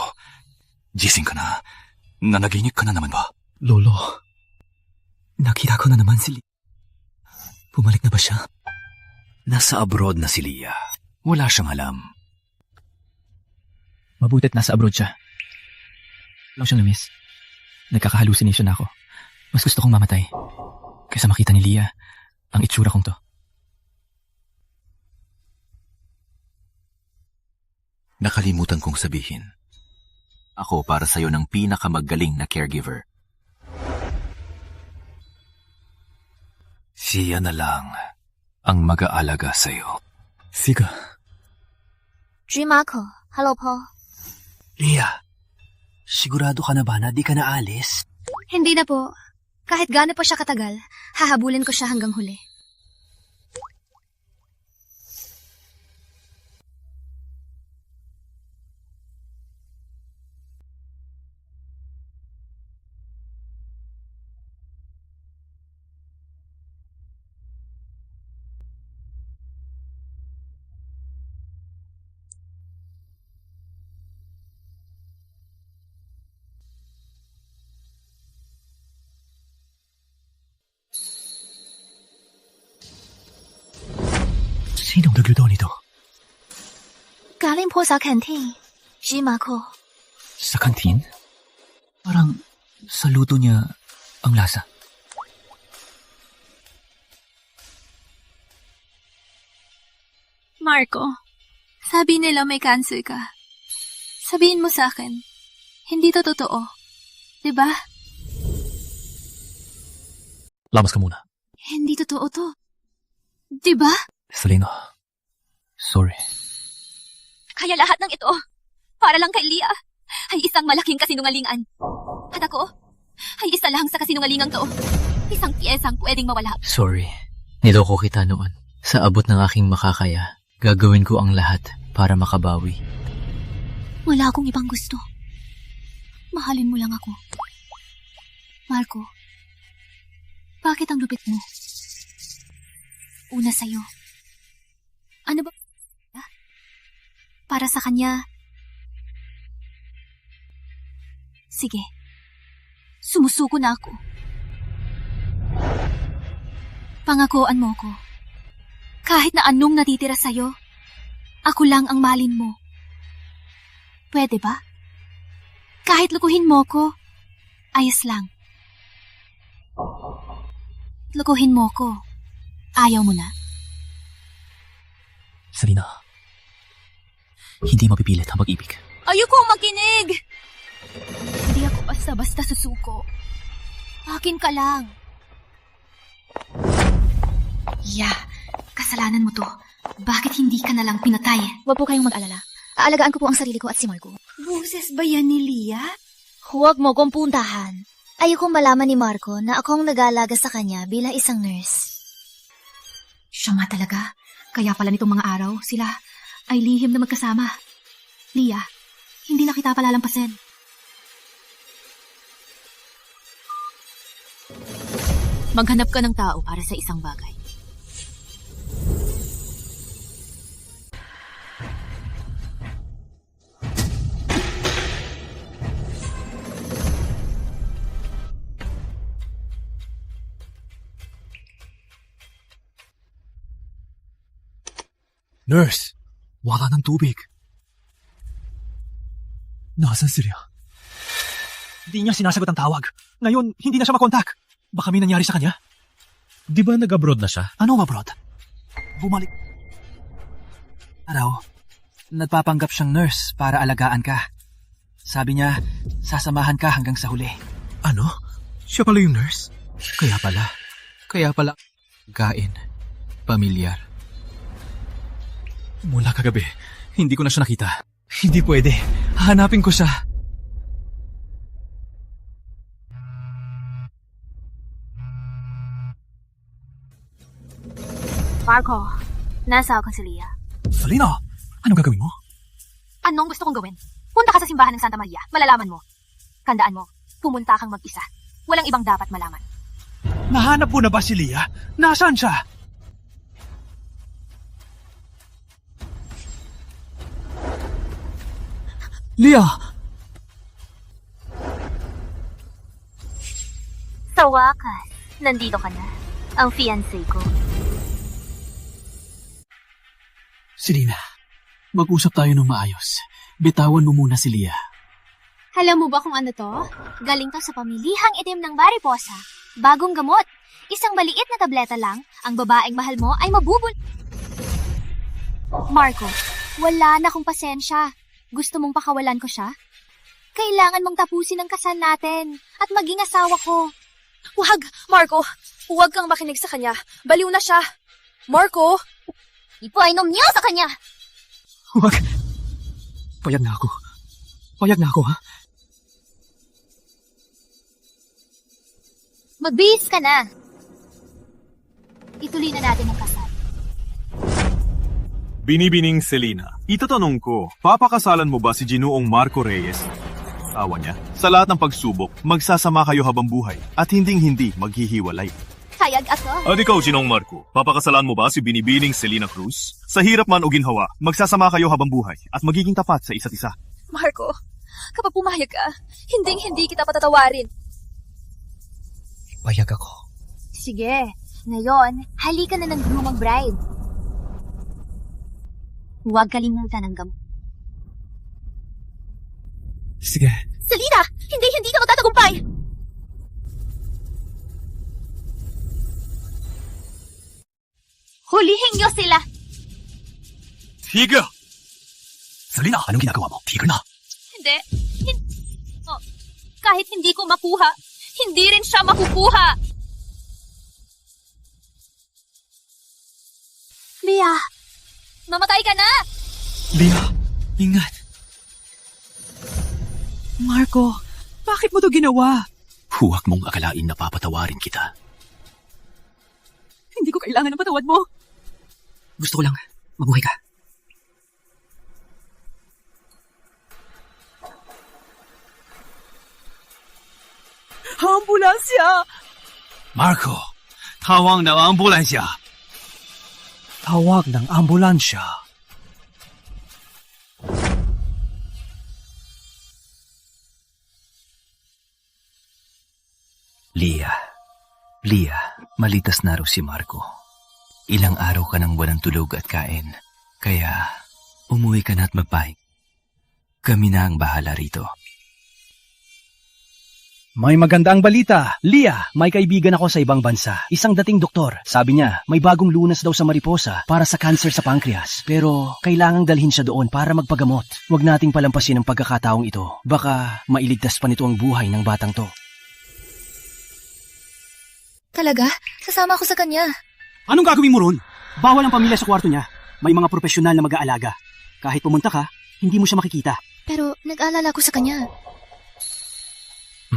gising ka na. Nanaginip ka na naman ba? Lolo, nakita ko na naman si Leah. Bumalik na ba siya? Nasa abroad na si Leah. Wala siyang alam. Mabuti't nasa abroad siya. Lang siyang na-miss. Nagkaka-hallucination ako. Mas gusto kong mamatay kaysa makita ni Leah ang itsura kong to. Nakalimutan kong sabihin. Ako para sa'yo ng pinakamagaling na caregiver. Siya na lang ang mag-aalaga sa'yo. Sige. G. Marco, hello po. Leah, sigurado ka na ba na di ka na alis? Hindi na po. Kahit gaano pa siya katagal, hahabulin ko siya hanggang huli. Sinong nagluto nito? Galing po sa canteen. G. Marco. Sa kantin? Parang sa luto niya ang lasa. Marco, sabi nila may cancer ka. Sabihin mo sa akin, hindi to totoo. Diba? Lamas ka muna. Hindi totoo to. Diba? Selena, sorry. Kaya lahat ng ito, para lang kay Leah, ay isang malaking kasinungalingan. At ako, ay isa lang sa kasinungalingang to. Isang piyesang pwedeng mawala. Sorry. Niloko kita noon. Sa abot ng aking makakaya, gagawin ko ang lahat para makabawi. Wala akong ibang gusto. Mahalin mo lang ako. Marco, bakit ang lupit mo? Una sa'yo. Ano ba? Para sa kanya. Sige. Sumusuko na ako. Pangakuan mo ko. Kahit na anong natitira sa'yo, ako lang ang malin mo. Pwede ba? Kahit lukuhin mo ko, ayos lang. Lukuhin mo ko, ayaw mo na. Selena, hindi mapipilit ang pag-ibig. Ayokong makinig! Hindi ako basta-basta susuko. Akin ka lang. Kasalanan mo to. Bakit hindi ka nalang pinatay? Huwag po kayong mag-alala. Aalagaan ko po ang sarili ko at si Marco. Boses ba yan ni Leah? Huwag mo kong puntahan. Ayokong malaman ni Marco na akong nag-aalaga sa kanya bilang isang nurse. Siya nga talaga. Kaya pala nitong mga araw, sila ay lihim na magkasama. Leah, hindi na kita palalampasin. Maghanap ka ng tao para sa isang bagay. Nurse, wala ng tubig. Nasaan sila? Hindi niya sinasagot ang tawag. Ngayon, hindi na siya makontak. Baka may nangyari sa kanya. Di ba nag-abroad na siya? Anong abroad? Bumalik. Araw, nagpapanggap siyang nurse para alagaan ka. Sabi niya, sasamahan ka hanggang sa huli. Ano? Siya pala yung nurse? Kaya pala, kain, pamilyar. Mula kagabi, hindi ko na siya nakita. Hindi pwede. Hahanapin ko siya. Marco, nasa ako si Leah. Selena, anong gagawin mo? Anong gusto kong gawin? Punta ka sa simbahan ng Santa Maria. Malalaman mo. Tandaan mo, pumunta kang mag-isa. Walang ibang dapat malaman. Nahanap mo na ba si Leah? Nasaan siya? Leah! Sa wakas, nandito ka na. Ang fiancé ko. Selena, mag-usap tayo ng maayos. Bitawan mo muna si Leah. Alam mo ba kung ano to? Galing to sa pamilihang itim ng Mariposa. Bagong gamot. Isang maliit na tableta lang, ang babaeng mahal mo ay mabubul... Marco, wala na akong pasensya. Gusto mong pakawalan ko siya? Kailangan mong tapusin ang kasal natin at maging asawa ko. Wag, Marco. Huwag kang makinig sa kanya. Baliw na siya. Marco! Ipainom niyo sa kanya! Huwag. Payag na ako, ha? Magbihis ka na. Ituloy na natin ang kasal. Binibining Selena, itatanong ko, papakasalan mo ba si Ginoong Marco Reyes? Awa niya. Sa lahat ng pagsubok, magsasama kayo habang buhay at hinding-hindi maghihiwalay. Hayag ako. At ikaw, Ginoong Marco, papakasalan mo ba si Binibining Selena Cruz? Sa hirap man o ginhawa, magsasama kayo habang buhay at magiging tapat sa isa't isa. Marco, kapag pumayag ka, hinding-hindi kita patatawarin. Payag ako. Sige, ngayon, halika na ng groomang bride. Huwag kalimutan ang gamot. Sige. Selena! Hindi ka magtatagumpay! Hulihin niyo sila! Tigil! Selena, anong ginagawa mo? Tigil na. Hindi. Oh, kahit hindi ko makuha, hindi rin siya makukuha. Leah! Mamatay ka na! Leah, ingat. Marco, bakit mo to ginawa? Huwag mong akalain na papatawarin kita. Hindi ko kailangan ng patawad mo. Gusto ko lang, mabuhay ka. ambulansya! Marco, tawag ng ambulansya. Tawag ng ambulansya. Lia, malitas na raw si Marco. Ilang araw ka nang walang tulog at kain. Kaya, umuwi ka na at magpahinga. Kami na ang bahala rito. May magandang balita. Lia, may kaibigan ako sa ibang bansa. Isang dating doktor. Sabi niya, may bagong lunas daw sa mariposa para sa cancer sa pancreas. Pero kailangang dalhin siya doon para magpagamot. Huwag nating palampasin ang pagkakataong ito. Baka mailigtas pa nito ang buhay ng batang to. Talaga? Sasama ako sa kanya. Anong gagawin mo ron? Bawal ang pamilya sa kwarto niya. May mga profesional na mag-aalaga. Kahit pumunta ka, hindi mo siya makikita. Pero nag-aalala ko sa kanya.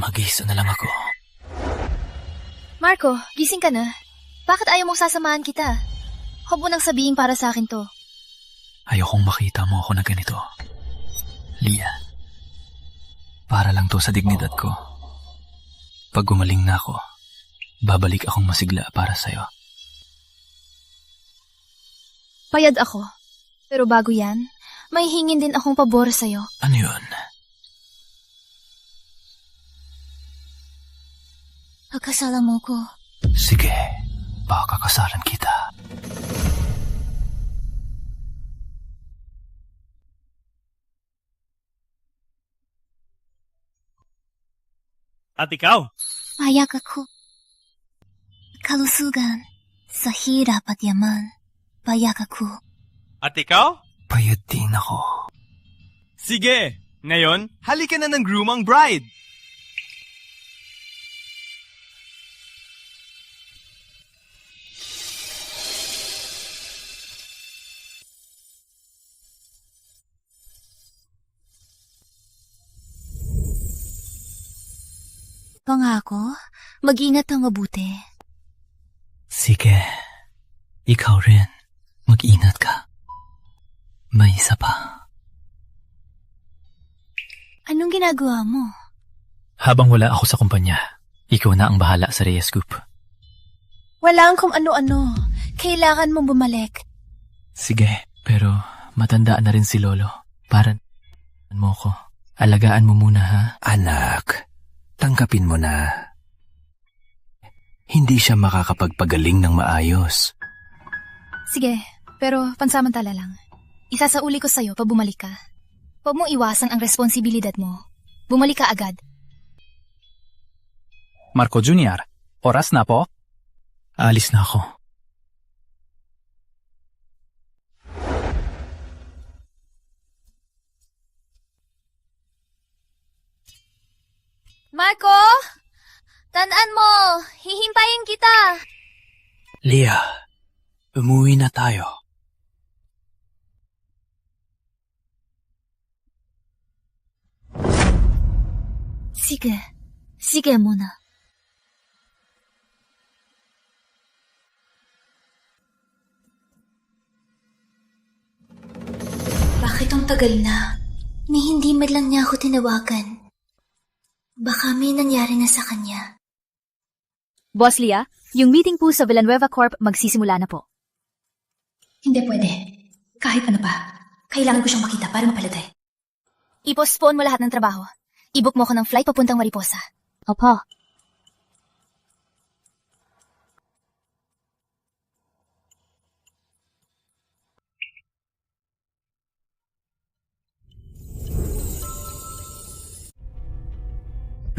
Mag-isa na lang ako. Marco, gising ka na. Bakit ayaw mong sasamahan kita? Huwag mo nang sabihin para sa akin to. Ayokong makita mo ako na ganito. Lia, para lang to sa dignidad ko. Pag gumaling na ako, babalik akong masigla para sa'yo. Payad ako. Pero bago yan, may hingin din akong pabor sa'yo. Ano yun? Pagkasala mo ko. Sige, baka kakasalan kita. At ikaw? Payak ako. Kalusugan sa hirap at yaman. Payak ako. At ikaw? Payat din ako. Sige! Ngayon, halika na ng groom ang bride! Pangako, mag-ingat ang mabuti. Sige, ikaw rin. Mag-ingat ka. May isa pa. Anong ginagawa mo? Habang wala ako sa kumpanya, ikaw na ang bahala sa Reyes Group. Walang kung ano-ano. Kailangan mong bumalik. Sige, pero matanda na rin si Lolo. Para mo ko. Alagaan mo muna, ha? Anak, tangkapin mo na. Hindi siya makakapagpagaling ng maayos. Sige, pero pansamantala lang. Isasauli ko sa'yo pa bumalik ka. Huwag mong iwasan ang responsibilidad mo. Bumalik ka agad. Marco Jr., oras na po? Alis na ako. Marco! Tandaan mo! Hihintayin kita! Lia, umuwi na tayo. Sige. Sige muna. Bakit ang tagal na? Ni hindi man lang niya ako tinawagan. Baka may nangyari na sa kanya. Boss Lia, yung meeting po sa Villanueva Corp magsisimula na po. Hindi pwede. Kahit ano pa. Kailangan ko siyang makita para mapalagay. I-postpone mo lahat ng trabaho. I-book mo ko ng flight papuntang Mariposa. Opo.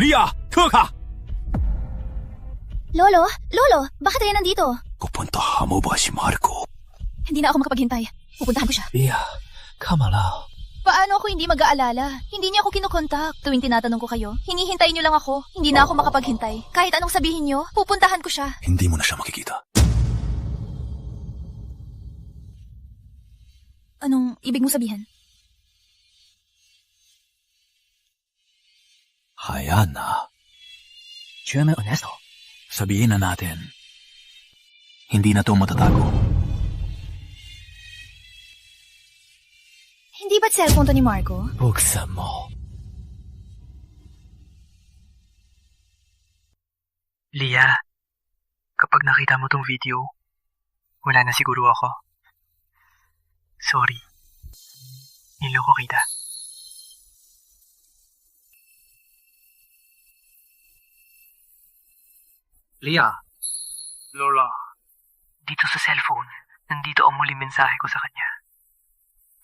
Lia! Kuka! Lolo? Lolo? Bakit kayo nandito? Pupuntahan mo ba si Marco? Hindi na ako makapaghintay. Pupuntahan ko siya. Lia, kamala. Paano ako hindi mag-aalala? Hindi niya ako kinukontak. Tuwing tinatanong ko kayo, hinihintay niyo lang ako. Hindi na ako makapaghintay. Kahit anong sabihin niyo, pupuntahan ko siya. Hindi mo na siya makikita. Anong ibig mo sabihin? Hayaan na. Chairman Honesto. Sabihin na natin. Hindi na to matatago. Hindi ba't cellphone to ni Marco? Buksan mo. Leah, kapag nakita mo tong video, wala na siguro ako. Sorry. Niloko kita. Leah. Lola. Dito sa cellphone, nandito ang muling mensahe ko sa kanya.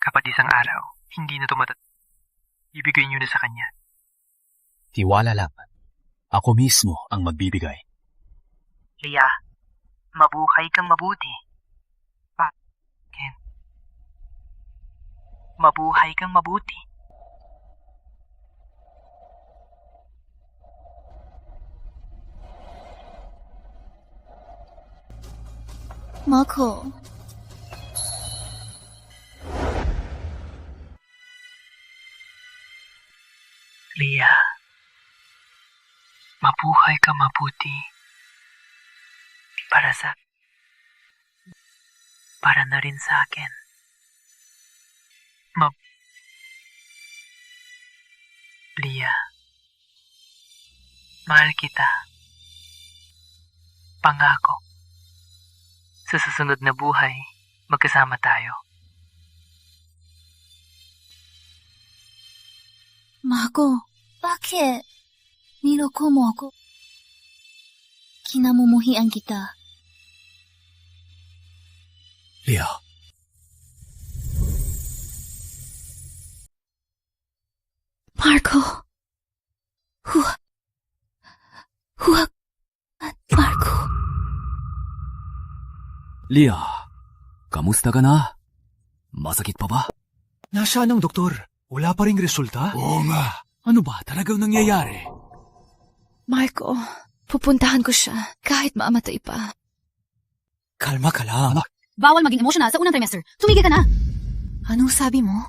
Kapag isang araw, hindi na tumatat. Ibigay niyo na sa kanya. Tiwala lang. Ako mismo ang magbibigay. Leah, mabuhay kang mabuti. Ken. Mabuhay kang mabuti. Marco. Leah, mabuhay ka mabuti. Para na rin sa akin. Leah, mahal kita. Pangako. Sa susunod na buhay, magkasama tayo. Marco, bakit? Niloko mo ako. Kinamumuhian kita. Leah. Marco. Huwag. Marco. Leah, kamusta ka na? Masakit pa ba? Nasaan ang doktor? Wala pa ring resulta? Oo nga. Ano ba talagang nangyayari? Marco, pupuntahan ko siya kahit maamatay pa. Kalma ka lang. Bawal maging emosyonal sa unang trimester. Tumigil ka na! Anong sabi mo?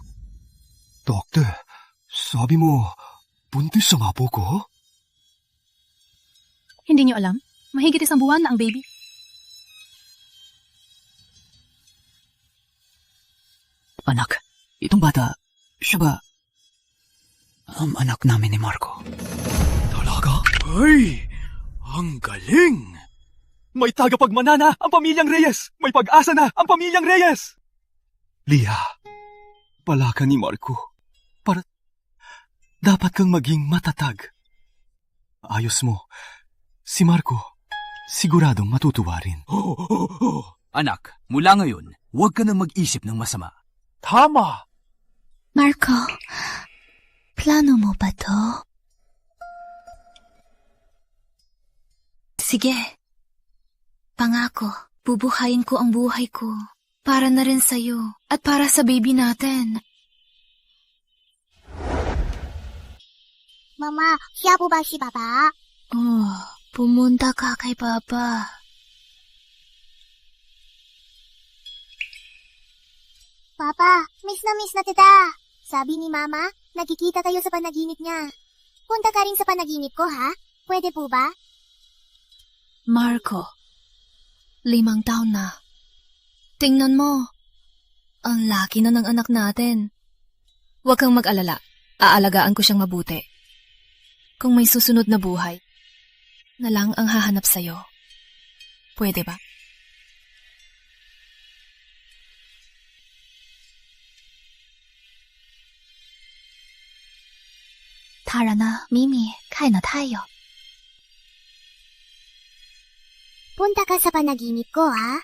Doktor, sabi mo, buntis sa mapo ko? Hindi niyo alam? Mahigit 1 buwan na ang baby. Anak, itong bata, siya ba ang anak namin ni Marco? Talaga? Ay, ang galing! May tagapagmanana ang pamilyang Reyes! May pag-asa na ang pamilyang Reyes! Leah, pala ka ni Marco. Dapat kang maging matatag. Ayos mo. Si Marco, siguradong matutuwa rin. Anak, mula ngayon, huwag ka nang mag-isip ng masama. Tama! Marco, plano mo ba to? Sige. Pangako, bubuhayin ko ang buhay ko. Para na rin sa'yo at para sa baby natin. Mama, siya po ba si Papa? Oh, pumunta ka kay Papa. Papa, miss na kita. Sabi ni Mama, nagkikita tayo sa panaginip niya. Punta ka rin sa panaginip ko, ha? Pwede po ba? Marco, 5 taon na. Tingnan mo. Ang laki na ng anak natin. Huwag kang mag-alala. Aalagaan ko siyang mabuti. Kung may susunod na buhay, na lang ang hahanap sa'yo. Pwede ba? Tara na, Mimi. Kain na tayo. Punta ka sa panaginip ko, ha?